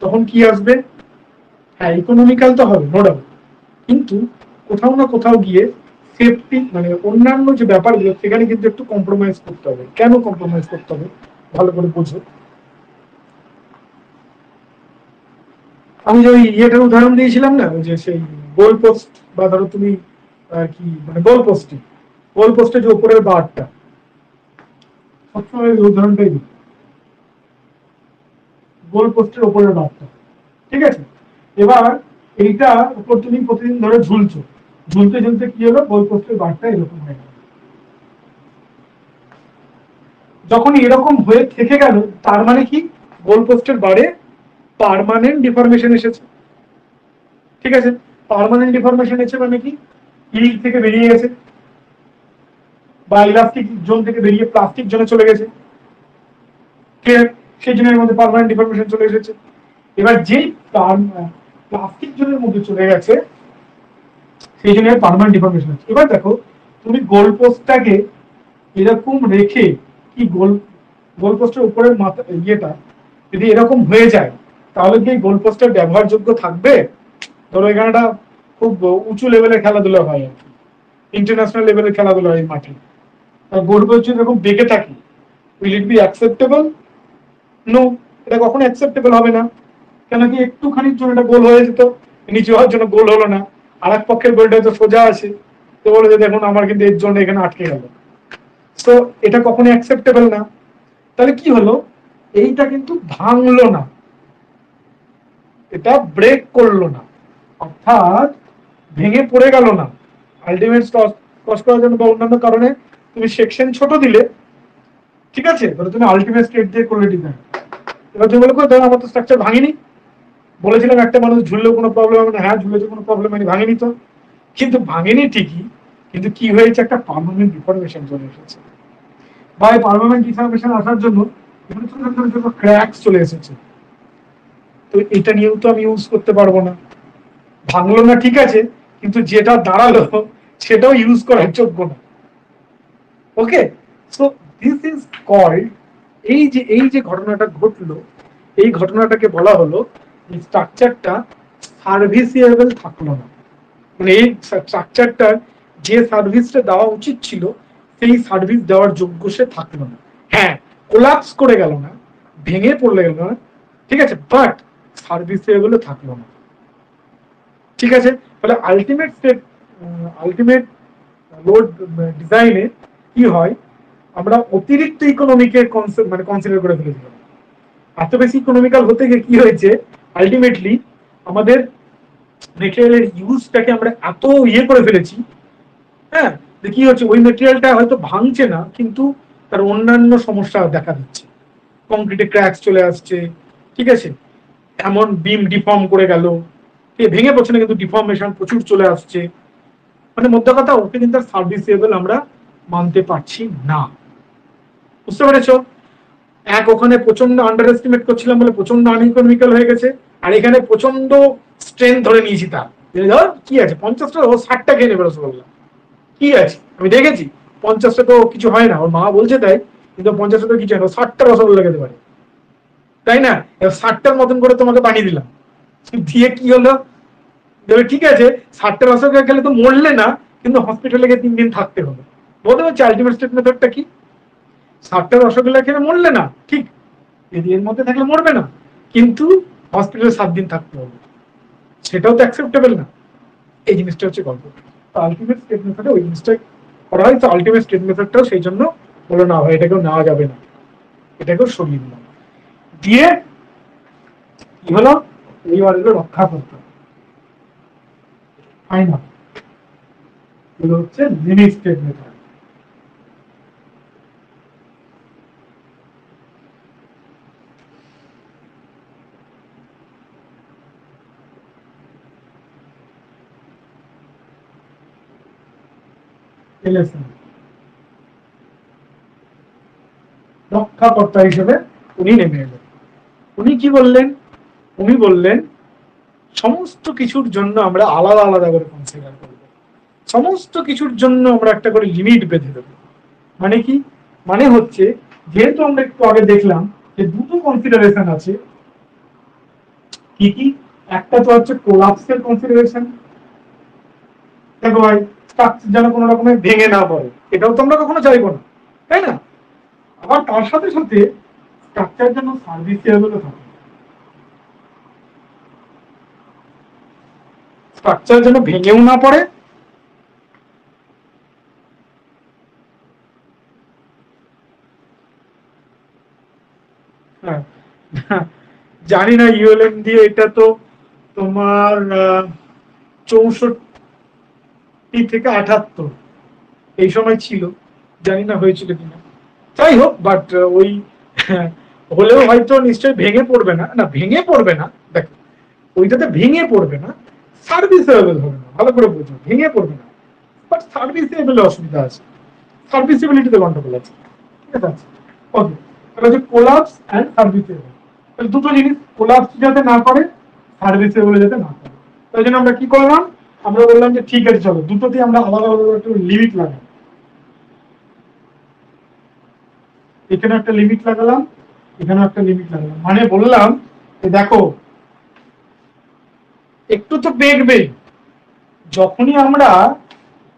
তখন কি আসবে, হ্যাঁ ইকোনমিক্যাল তো হবে নো ডাউট, কিন্তু কোথাও না কোথাও গিয়ে সেফটি মানে অন্যান্য যে ব্যাপারগুলো সেখানে কিন্তু একটু কম্প্রোমাইজ করতে হবে। কেন কম্প্রোমাইজ করতে হবে ভালো করে বুঝো। আমি যে ওই ইয়েটার উদাহরণ দিয়েছিলাম না, যে সেই গোল পোস্ট বা ধরো তুমি কি মানে গোল পোস্টে যে উপরের বারটা, সবসময় উদাহরণটাই দিই, গোল পোস্টের উপরের বারটা, ঠিক আছে। এবার এইটা উপর তুমি প্রতিদিন ধরে ঝুলছো, ঝুলতে ঝুলতে কি হলো, গোল পোস্টের বারটা এরকম হয়ে গেল। যখন এরকম হয়ে থেকে গেল তার মানে কি, গোল পোস্টের বারে পার্মানেন্ট ডিফরমেশন এসেছে, ঠিক আছে। পার্মানেন্ট ডিফরমেশন এসেছে মানে কি, ইল্ড থেকে বেরিয়ে গেছে বা ইলাস্টিক জোন থেকে বেরিয়ে প্লাস্টিক জোনে চলে গেছে, সেই জোনের মধ্যে পার্মানেন্ট ডিফরমেশন চলে এসেছে। এবার যেই প্লাস্টিক জোনের মধ্যে চলে গেছে সেই জন্য পার্মানেন্ট ডিফরমেশন আছে। এবার দেখো তুমি গোল পোস্টটাকে এরকম রেখে কি গোল পোস্টের উপরের মাথা ইয়েটা যদি এরকম হয়ে যায় তাহলে কি গোল পোস্টের ব্যবহারযোগ্য থাকবে? ধরো এখানেটা খুব উঁচু লেভেলের খেলাধুলা হয় আর কি, ইন্টারন্যাশনাল লেভেলের খেলাধুলা হয় মাঠে, আর গোল পোস্ট যদি এরকম বেঁকে থাকে, will it be acceptable? No, এটা কখনো অ্যাকসেপ্টেবল হবে না। কেন কি, একটুখানির জন্য এটা গোল হয়ে যেত, নিচে হওয়ার জন্য গোল হলো না, আর এক পক্ষের গোলটা তো সোজা আছে, তো বলে যে দেখুন আমার কিন্তু এর জন্য এখানে আটকে গেল, সো এটা কখনো অ্যাকসেপ্টেবল না। তাহলে কি হলো, এইটা কিন্তু ভাঙলো না, এটা ব্রেক করলো না, অর্থাৎ ভেঙে পড়ে গেল না। আলটিমেট কষ্ট করার জন্য বা অন্যান্য কারণে তুমি সেকশন ছোট দিলে, ঠিক আছে, ধরো তুমি আলটিমেট স্টেট দিয়ে করলে ডিজাইন, এবার তুমি বলে ধরো আমার তো স্ট্রাকচার ভাঙিনি, বলেছিলাম একটা মানুষ ঝুললেও কোনো প্রবলেম হবে না, হ্যাঁ ঝুলেছে কোনো প্রবলেম হয়নি, ভাঙেনি তো, কিন্তু ভাঙেনি ঠিকই, কিন্তু কি হয়েছে, একটা পার্মানেন্ট ডিফরমেশন চলে এসেছে, বা এই পার্মানেন্ট ডিফরমেশন আসার জন্য ক্র্যাকস চলে এসেছে। তো এটা নিয়েও তো আমি ইউজ করতে পারবো না, ভাঙলো না ঠিক আছে, কিন্তু যেটা দাঁড়ালো সেটাও ইউজ করার যোগ্য না। ওকে, সো দিস ইজ কল্ড, এই যে ঘটনাটা ঘটলো, এই ঘটনাটাকে বলা হলো স্ট্রাকচারটা সার্ভিসিয়েবল থাকলো না, মানে এই স্ট্রাকচারটার যে সার্ভিসটা দেওয়া উচিত ছিল সেই সার্ভিস দেওয়ার যোগ্য সে থাকলো না। হ্যাঁ, কোলাপস করে গেল না, ভেঙে পড়লে গেল না, ঠিক আছে, বাট সার্ভিসিয়েবল থাকলো না। ঠিক আছে, তাহলে আলটিমেট স্টেপ, আলটিমেট লোড ডিজাইনে কি হয়, আমরা অতিরিক্ত ইকোনমিকে মানে কনসিডার করে ফেলেছিলাম। এত বেশি ইকোনমিক্যাল হতে গিয়ে কি হয়েছে, আলটিমেটলি আমাদের মেটেরিয়ালের ইউজটাকে আমরা এত করে ফেলেছি, হ্যাঁ, যে কি হচ্ছে, ওই মেটেরিয়ালটা হয়তো ভাঙছে না, কিন্তু তার অন্যান্য সমস্যা দেখা দিচ্ছে, কংক্রিটে ক্র্যাকস চলে আসছে, ঠিক আছে, এমন বিম ডিফর্ম করে গেল, ভেঙে পড়ছে না কিন্তু ডিফর্মেশন প্রচুর চলে আসছে, মানে মধ্য কথা ওকে কিন্তু সার্ভিসেবল আমরা মানতে পারছি না। বুঝতে পেরেছো? এক ওখানে প্রচন্ড আন্ডার এস্টিমেট করছিলাম বলে প্রচন্ড আনইকোনমিক্যাল হয়ে গেছে, আর এখানে প্রচন্ড স্ট্রেন ধরে নিয়েছি তার, ধর কি আছে 50টা ও 60টা খেয়ে নেবে রসগোল্লা, কি আছে, আমি দেখেছি 50টা তো কিছু হয় না, ওর মা বলছে তাই, কিন্তু 50টা তো কিছু হয় না, 60টা রসগোল্লা খেতে পারে, তাই না? 60টার মতন করে তোমাকে বানিয়ে দিলাম, দিয়ে কি হলো, ঠিক আছে 60টা রসগোল্লা খেলে তো মরলে না, কিন্তু হসপিটালে গিয়ে 3 দিন থাকতে হলো। বলতে পারছি আলটিমেট স্টেট মেথডটা কি, 60টা রসগোল্লা খেলে মরলে না, ঠিক, এর মধ্যে থাকলে মরবে না, কিন্তু হসপিটালে 7 দিন থাকতে হবে, সেটাও তো অ্যাকসেপ্টেবল না। এই জিনিসটা হচ্ছে গল্প। আলটিমেট স্টেট মেথডে ওই জিনিসটা করা হয়, তো আলটিমেট স্টেট মেথডটাও সেই জন্য বলো না ভাই এটাকেও নেওয়া যাবে না, এটাকেও সরিয়ে দিলাম, দিয়ে কি হলো, এইবার এগুলো রক্ষা করতে হয় না, এগুলো হচ্ছে লিমিট স্টেট মেথড। রক্ষাকর্তা হিসেবে উনি নেমে এলেন। উনি কি বললেন, উনি বললেন সমস্ত কিছুর জন্য আমরা আলাদা আলাদা করে কনসিডার করব, সমস্ত কিছুর জন্য আমরা একটা করে লিমিট বেঁধে দেবো। মানে কি, মানে হচ্ছে যেহেতু আমরা একটু আগে দেখলাম যে দুটো কনসিডারেশন আছে, কি কি, একটা তো হচ্ছে কোলাপসের কনসিডারেশন, দেখো ভাই স্ট্রাকচার যেন কোনো রকমে ভেঙে না পড়ে, এটাও তো আমরা কখনো চাইবো না, তাই না? আবার তার সাথে সাথে স্ট্রাকচার যেন সার্ভিসেবল থাকে, স্ট্রাকচার যেন ভেঙেও না পড়ে, হ্যাঁ, জানি না ইউএলএম দিয়ে এটা তো তোমার 64 থেকে 78 এই সময় ছিল, জানি না হয়েছিল কিনা, যাই হোক, বাট ওই হলেও হয়তো নিশ্চয়ই ভেঙে পড়বে না, না ভেঙে পড়বে না, দেখো ওইটাতে ভেঙে পড়বে না, সার্ভিসেবল হবে না, ভালো করে বুঝো, ভেঙে পড়বে না, বাট সার্ভিসেবল অসুবিধা আছে, সার্ভিসিবিলিটিতে গন্ডগোল আছে, ঠিক আছে, ওকে, তাহলে হচ্ছে কোলাপস এন্ড সার্ভিসেবল, তাহলে দুটো জিনিস, কোলাপস যাতে না করে, সার্ভিসেবল যাতে না করে, তাই জন্য আমরা কি করলাম, আমরা বললাম যে ঠিক আছে চলো দুটোতেই আমরা আলাদা আলাদা একটু লিমিট লাগাই, এখানে একটা লিমিট লাগালাম, এখানে একটা লিমিট লাগালাম, মানে বললাম যে দেখো একটু তো দেখবে, যখনই আমরা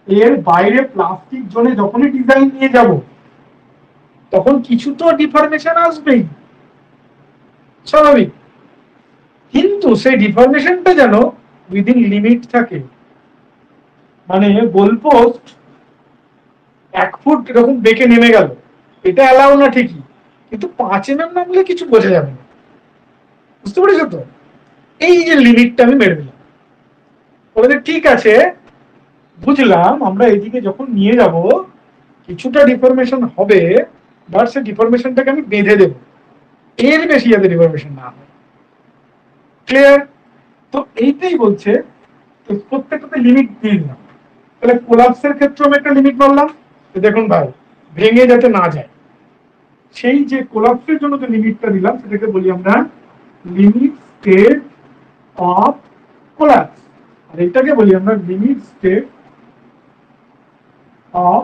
এর বাইরে প্লাস্টিক জোনে যখনই ডিজাইন নিয়ে যাব, তখন কিছু তো ডিফরমেশন আসবেই, স্বাভাবিক, কিন্তু সেই ডিফরমেশনটা যেন উইদিন লিমিট থাকে, মানে গোলপোস্ট 1 ফুট এরকম বেঁকে নেমে গেল, এটা অ্যালাউ না ঠিকই, কিন্তু 5 mm নামলে কিছু বোঝা যাবে না। বুঝতে পেরেছো তো? এই যে লিমিটটা আমি মেরে দিলাম, বলে ঠিক আছে বুঝলাম, আমরা এইদিকে যখন নিয়ে যাব কিছুটা ডিফরমেশন হবে, বাট সেই ডিফরমেশনটাকে আমি বেঁধে দেব, এর বেশি যাতে ডিফরমেশন না হয়। ক্লিয়ার? তো এইটাই বলছে প্রত্যেকটাতে লিমিট দিয়ে দিলাম। তাহলে কোলাপসের ক্ষেত্রে আমি একটা লিমিট বললাম, দেখুন ভাই ভেঙে যাতে না যায়, সেই যে কোলাপসের জন্য যে লিমিটটা দিলাম সেটাকে বলি আমরা লিমিট স্টেট অফ কোলাপস, আর এটাকে বলি আমরা লিমিট স্টেট অফ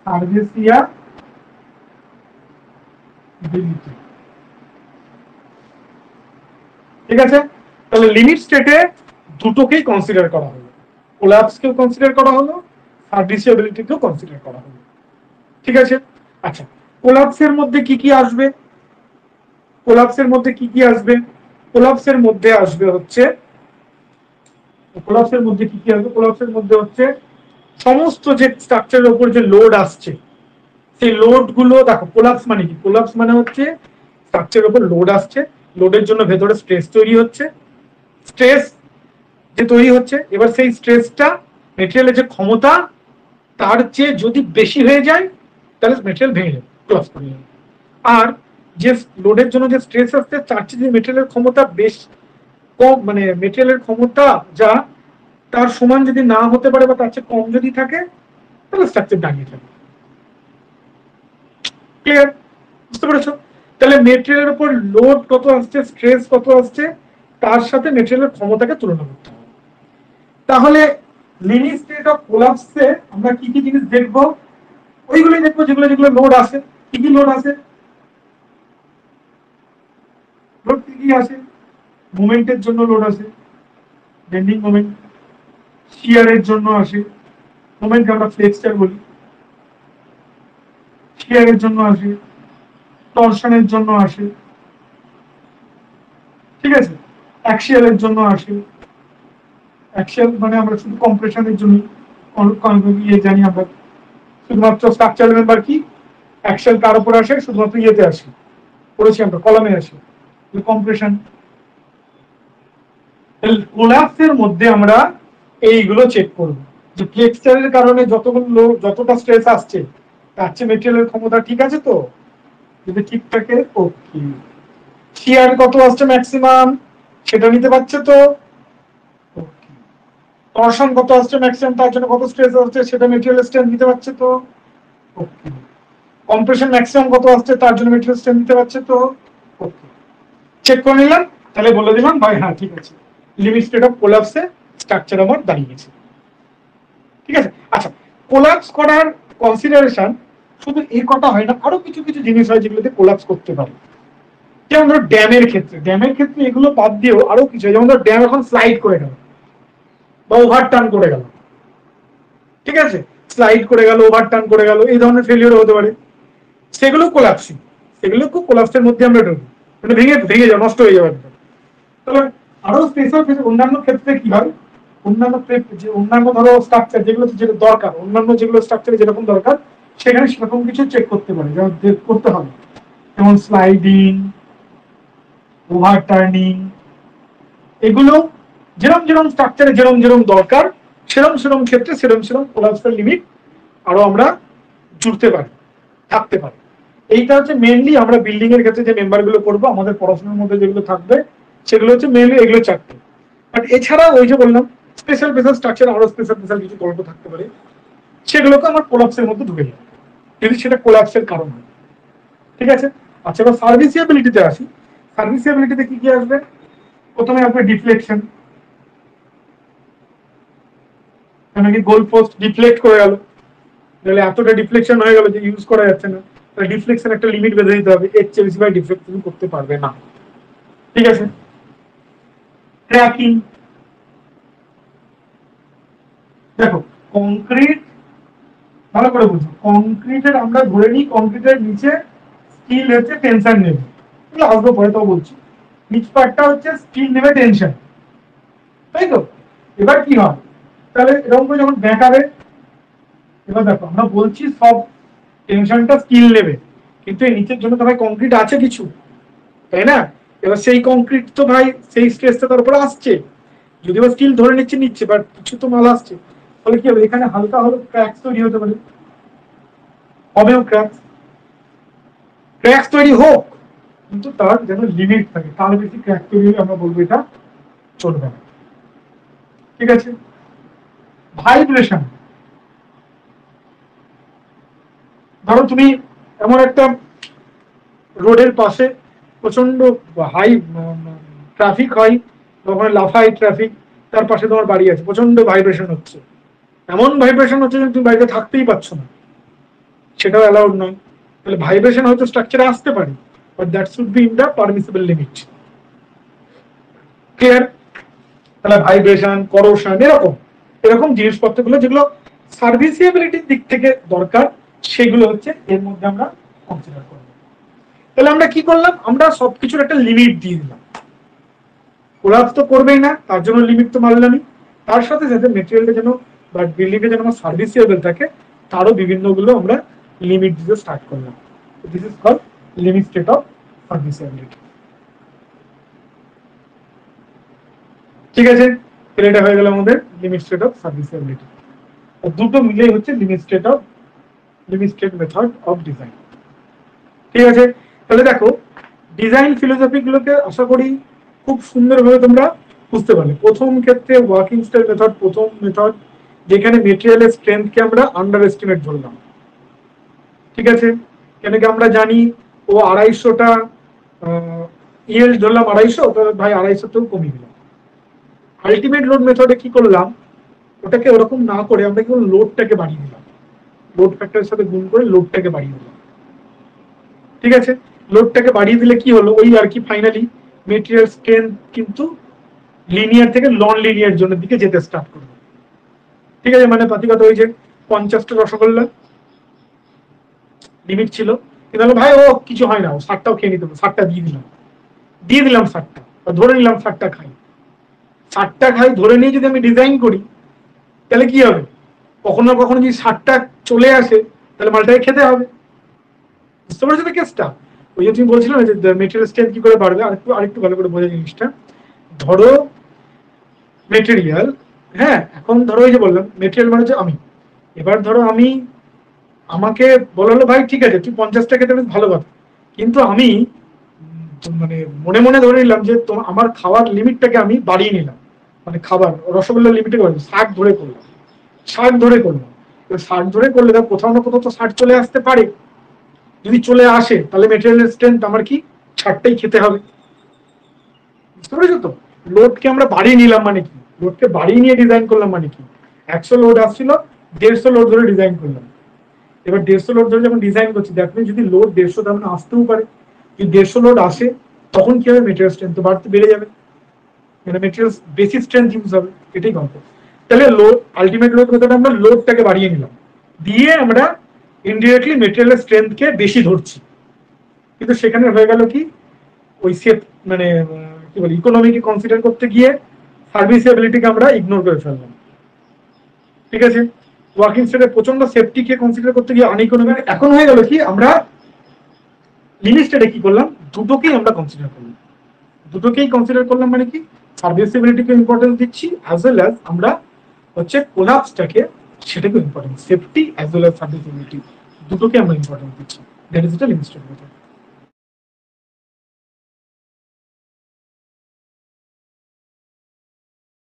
সার্ভিসিয়াবিলিটি। ঠিক আছে? তাহলে লিমিট স্টেটে দুটোকেই কনসিডার করা হলো, কোলাপসকেও কনসিডার করা হলো, সার্ভিসিয়াবিলিটিকেও কনসিডার করা হলো। ঠিক আছে? আচ্ছা, কোলাপসের মধ্যে কি কি আসবে? কোলাপসের মধ্যে কি কি আসবে? কোলাপসের মধ্যে আসবে হচ্ছে, কোলাপসের মধ্যে কি কি আসবে? কোলাপসের মধ্যে হচ্ছে সমস্ত যে স্ট্রাকচারের উপর যে লোড আসছে, সেই লোড গুলো দেখো, কোলাপস মানে কি? কোলাপস মানে হচ্ছে স্ট্রাকচারের উপর লোড আসছে, লোডের জন্য ভেতরে স্ট্রেস তৈরি হচ্ছে, স্ট্রেস যে তৈরি হচ্ছে, এবার সেই স্ট্রেসটা মেটেরিয়ালের যে ক্ষমতা তার চেয়ে যদি বেশি হয়ে যায় তাহলে মেটেরিয়াল ভেঙে যাবে, ক্লাস করে যাবে। আর যে লোডের জন্য যে স্ট্রেস আসছে তার চেয়ে যদি মেটেরিয়ালের ক্ষমতা বেশ কম, মানে মেটেরিয়ালের ক্ষমতা যা তার সমান যদি না হতে পারে বা তার চেয়ে কম যদি থাকে তাহলে স্ট্রাকচার দাঁড়িয়ে থাকে। ক্লিয়ার? বুঝতে পেরেছো? তাহলে মেটেরিয়ালের উপর লোড কত আসছে, স্ট্রেস কত আসছে, তার সাথে মেটেরিয়ালের ক্ষমতাকে তুলনা করতে হবে। তাহলে লিনিয়ার স্টেট অফ কোলাপসে আমরা কি কি জিনিস দেখবো? ওইগুলোই দেখবো যেগুলো যেগুলো লোড আছে। কি কি লোড আছে? লোড কি কি আছে? মোমেন্টের জন্য লোড আছে, বেন্ডিং মোমেন্ট, শিয়ারের জন্য আসে, মোমেন্টকে আমরা ফ্লেক্সচার বলি, শিয়ারের জন্য আসে, টরশনের জন্য আসে, ঠিক আছে, অ্যাক্সিয়ালের জন্য আসে। অ্যাক্সিয়াল মানে আমরা শুধু কম্প্রেশনের জন্য ইয়ে জানি আমরা, শুধুমাত্র স্ট্রাকচারাল মেম্বার কি অ্যাক্সিয়াল কার উপর আসে? শুধুমাত্র ইয়েতে আসে, পড়েছি আমরা, কলামে আসে, কম্প্রেশন। কোলাপসের মধ্যে আমরা এইগুলো চেক করব, যে ফ্লেক্সচারের কারণে যতগুলো যতটা স্ট্রেস আসছে তার চেয়ে মেটেরিয়ালের ক্ষমতা ঠিক আছে তো? যদি ঠিক থাকে ওকে। শিয়ার কত আসছে ম্যাক্সিমাম সেটা নিতে পারছে তো? ওকে। টরশন কত আসছে ম্যাক্সিমাম, তার জন্য কত স্ট্রেস আসছে সেটা মেটেরিয়াল স্ট্রেন্থ নিতে পারছে তো? ওকে। কম্প্রেশন ম্যাক্সিমাম কত আসছে তার জন্য মেটেরিয়াল স্ট্রেন্থ নিতে পারছে তো? ওকে। চেক করে নিলাম, তাহলে বলে দিলাম ভাই হ্যাঁ ঠিক আছে, লিমিট স্টেট অফ কোলাপসে স্ট্রাকচার আমার দাঁড়িয়ে গেছে। ঠিক আছে? আচ্ছা, কোলাপস করার কনসিডারেশন শুধু এই কটা হয় না, আরো কিছু কিছু জিনিস হয় যেগুলোতে কোলাপস করতে পারে। যেমন ধরো ড্যামের ক্ষেত্রে, ড্যামের ক্ষেত্রে এগুলো বাদ দিয়েও আরো কিছু, যেমন ধরো ড্যাম এখন স্লাইড করে গেল বা ওভারটার্ন করে গেল, ঠিক আছে, স্লাইড করে গেল, ওভারটার্ন করে গেল, এই ধরনের ফেলিওর হতে পারে, সেগুলো কোলাপসিং, সেগুলো খুব কোলাপসের মধ্যে আমরা ঢুকি, মানে ভেঙে ভেঙে যাবে, নষ্ট হয়ে যাবে। তাহলে আরো স্পেশাল অন্যান্য ক্ষেত্রে কি হয়, অন্যান্য যে অন্যান্য ধরো স্ট্রাকচার যেগুলো যেটা দরকার, অন্যান্য যেগুলো স্ট্রাকচারে যেরকম দরকার সেখানে সেরকম কিছু চেক করতে পারে, যেমন করতে হবে, যেমন স্লাইডিং, ওভারটার্নিং, এগুলো যেরকম যেরকম স্ট্রাকচারে যেরকম যেরকম দরকার সেরকম সেরকম ক্ষেত্রে সেরকম সেরকম কোলাপসের লিমিট আরো আমরা জুড়তে পারি, থাকতে পারি। এইটা হচ্ছে মেইনলি আমরা বিল্ডিং এর ক্ষেত্রে যে মেম্বার গুলো করবো, আমাদের পড়াশোনার মধ্যে যেগুলো থাকবে সেগুলো হচ্ছে মেইনলি এগুলো চারটে। বাট এছাড়া ওই যে বললাম স্পেশাল স্পেশাল স্ট্রাকচার, আরো স্পেশাল স্পেশাল কিছু গল্প থাকতে পারে, সেগুলোকে আমার কোলাপসের মধ্যে ঢুকে যাবে যদি সেটা কোলাপসের কারণ হয়। ঠিক আছে? আচ্ছা, এবার সার্ভিসিয়াবিলিটিতে আসি। সার্ভিসিয়াবিলিটিতে কি কি আসবে? প্রথমে আসবে ডিফ্লেকশন, নাকি গোল পোস্ট ডিফ্লেক্ট করে গেল, তাহলে এতটা ডিফ্লেকশন হয়ে গেল যে ইউজ করা যাচ্ছে না, তাহলে ডিফ্লেকশন একটা লিমিট বেঁধে দিতে হবে, এর চেয়ে বেশি ভাই ডিফ্লেক্ট তুমি করতে পারবে না। ঠিক আছে? ক্র্যাকিং, দেখো কংক্রিট ভালো করে বুঝো, কংক্রিটের আমরা ধরে নিই কংক্রিটের নিচে স্টিল হচ্ছে টেনশন নেবে, আসবো পরে তো বলছি, নিচ পার্টটা হচ্ছে স্টিল নেবে টেনশন, তাই তো? এবার কি হয়, তাহলে এরকম করে যখন বেঁকাবে এবার দেখো আমরা বলছি সব টেনশনটা স্টিল নেবে, কিন্তু এই নিচের জন্য তো ভাই কংক্রিট আছে কিছু, তাই না? এবার সেই কংক্রিট তো ভাই সেই স্ট্রেসটা তার উপরে আসছে, যদিও স্টিল ধরে নিচ্ছে নিচ্ছে বাট কিছু তো মাল আসছে, ফলে কি হবে এখানে হালকা হলো ক্র্যাকস তৈরি হতে পারে, হবেও ক্র্যাকস। ক্র্যাকস তৈরি হোক, কিন্তু তার যেন লিমিট থাকে, তার বেশি ক্র্যাক তৈরি হলে আমরা বলবো এটা চলবে না। ঠিক আছে। ভাইব্রেশন, ধরো তুমি এমন একটা রোডের পাশে প্রচন্ড হাই ট্রাফিক হয়, ওখানে লাফাই ট্রাফিক, তার পাশে তোমার বাড়ি আছে, প্রচন্ড ভাইব্রেশন হচ্ছে, এমন ভাইব্রেশন হচ্ছে যে তুমি বাড়িতে থাকতেই পারছো না, সেটাও অ্যালাউড নয়। তাহলে ভাইব্রেশন হয়তো স্ট্রাকচারে আসতে পারে, but that should be in the permissible limit. Clear? তাহলে ভাইব্রেশন, করোশন, এরকম এরকম জিনিসপত্রগুলো যেগুলো সার্ভিসিবিলিটির দিক থেকে দরকার, সেগুলো হচ্ছে এর মধ্যে আমরা কনসিডার করব। তাহলে আমরা কি করলাম, আমরা সবকিছুর একটা লিমিট দিয়ে দিলাম, কোলাপস তো করবেই না, তার জন্য লিমিট তো মারলামই, তার সাথে সাথে মেটেরিয়ালটা যেন বা বিল্ডিংটা যেন আমার সার্ভিসিয়েবল থাকে, তারও বিভিন্নগুলো আমরা লিমিট দিতে স্টার্ট করলাম। This is called limit state of serviceability. ঠিক আছে, তাহলে এটা হয়ে গেল আমাদের লিমিট স্টেট অফ সার্ভিসিবিলিটি। দুটো মিলেই হচ্ছে limit state method of design. ঠিক আছে, তাহলে দেখো ডিজাইন ফিলোসফি গুলোকে আশা করি খুব সুন্দরভাবে তোমরা বুঝতে পারলে। প্রথম ক্ষেত্রে ওয়ার্কিং স্টাইল মেথড, প্রথম মেথড যেখানে মেটেরিয়ালের স্ট্রেংথকে আমরা আন্ডার এস্টিমেট ধরলাম। ঠিক আছে, কেন কি আমরা জানি ও 250টা ইয়েল্ড ধরলাম 250, তাহলে ভাই 250তেও কমিয়ে দিলাম। আলটিমেট লোড মেথডে কি করলাম, ওটাকে ওরকম না করে আমরা কেবল লোডটাকে বাড়িয়ে দিলাম, লোড ফ্যাক্টরের সাথে গুণ করে লোডটাকে বাড়িয়ে দিলাম। ঠিক আছে, লোডটাকে বাড়িয়ে দিলে কি হলো, ওই আর কি ফাইনালি মেটেরিয়াল স্ট্রেংথ কিন্তু লিনিয়ার থেকে নন লিনিয়ার জোনের দিকে যেতে স্টার্ট করবে। ঠিক আছে, মানে পাতিগত ওই যে 50টা রসগোল্লা লিমিট ছিল, কিন্তু ভাই ও কিছু হয় না, ও 60টাও খেয়ে নিতে হবে, 60টা দিয়ে দিলাম 60টা, ধরে নিলাম 60টা খাই, 60টা খাই ধরে নিয়ে যদি আমি ডিজাইন করি, তাহলে কি হবে, কখনো না কখনো যদি 60টা চলে আসে, তাহলে মালটাকে খেতে হবে। বুঝতে পারছো তো কেসটা? ওই যে তুমি বলছিলাম যে মেটেরিয়াল স্ট্রেংথ কি করে বাড়বে, আরেকটু ভালো করে বোঝা জিনিসটা। ধরো মেটেরিয়াল, হ্যাঁ এখন ধরো এই যে বললাম মেটেরিয়াল মানে হচ্ছে আমি, এবার ধরো আমি, আমাকে বলা হলো ভাই ঠিক আছে তুই 50টা খেতে বেশ ভালো কথা, কিন্তু আমি মানে মনে মনে ধরে নিলাম যে আমার খাওয়ার লিমিটটাকে আমি বাড়িয়ে নিলাম, মানে খাবার রসগোল্লার লিমিটে 60 ধরে করলাম, 60 ধরে করলাম। 60 ধরে করলে কোথাও না কোথাও তো 60 চলে আসতে পারে, যদি চলে আসে তাহলে মেটেরিয়ালের স্ট্রেংথ আমার কি 60টাই খেতে হবে। বুঝতে পেরেছো তো? লোডকে আমরা বাড়িয়ে নিলাম মানে কি, লোডকে বাড়িয়ে নিয়ে ডিজাইন করলাম মানে কি, 100 লোড আসছিল 150 লোড ধরে ডিজাইন করলাম। এবার 150 লোড ধরে যখন ডিজাইন করছি, দেখবেন যদি লোড 150 তেমন আসতেও পারে, যদি 150 লোড আসে তখন কি হবে, মেটেরিয়াল স্ট্রেংথ তো বাড়তে বেড়ে যাবে, মানে মেটেরিয়াল বেশি স্ট্রেংথ ইউজ হবে, এটাই গল্প। তাহলে লোড, আলটিমেট লোড মেথডে আমরা লোডটাকে বাড়িয়ে নিলাম, দিয়ে আমরা ইনডিরেক্টলি মেটেরিয়ালের স্ট্রেংথকে বেশি ধরছি, কিন্তু সেখানে হয়ে গেল কি, ওই সেফ মানে কি বলি ইকোনমিকে কনসিডার করতে গিয়ে সার্ভিসিবিলিটিকে আমরা ইগনোর করে ফেললাম। ঠিক আছে, ওয়ার্কিং স্টেটে প্রচন্ড সেফটিকে কনসিডার করতে গিয়ে আনইকোনমিক। এখন হয়ে গেল কি, আমরা লিমিট স্টেটে কি করলাম, দুটোকেই আমরা কনসিডার করলাম, দুটোকেই কনসিডার করলাম মানে কি, সার্ভিসিবিলিটিকে ইম্পর্টেন্স দিচ্ছি অ্যাজ ওয়েল অ্যাজ আমরা হচ্ছে কোলাপসটাকে, সেটাকে importance, safety as well as serviceability দুটোকে আমরা ইম্পর্টেন্স দিচ্ছি। That is the limit state method.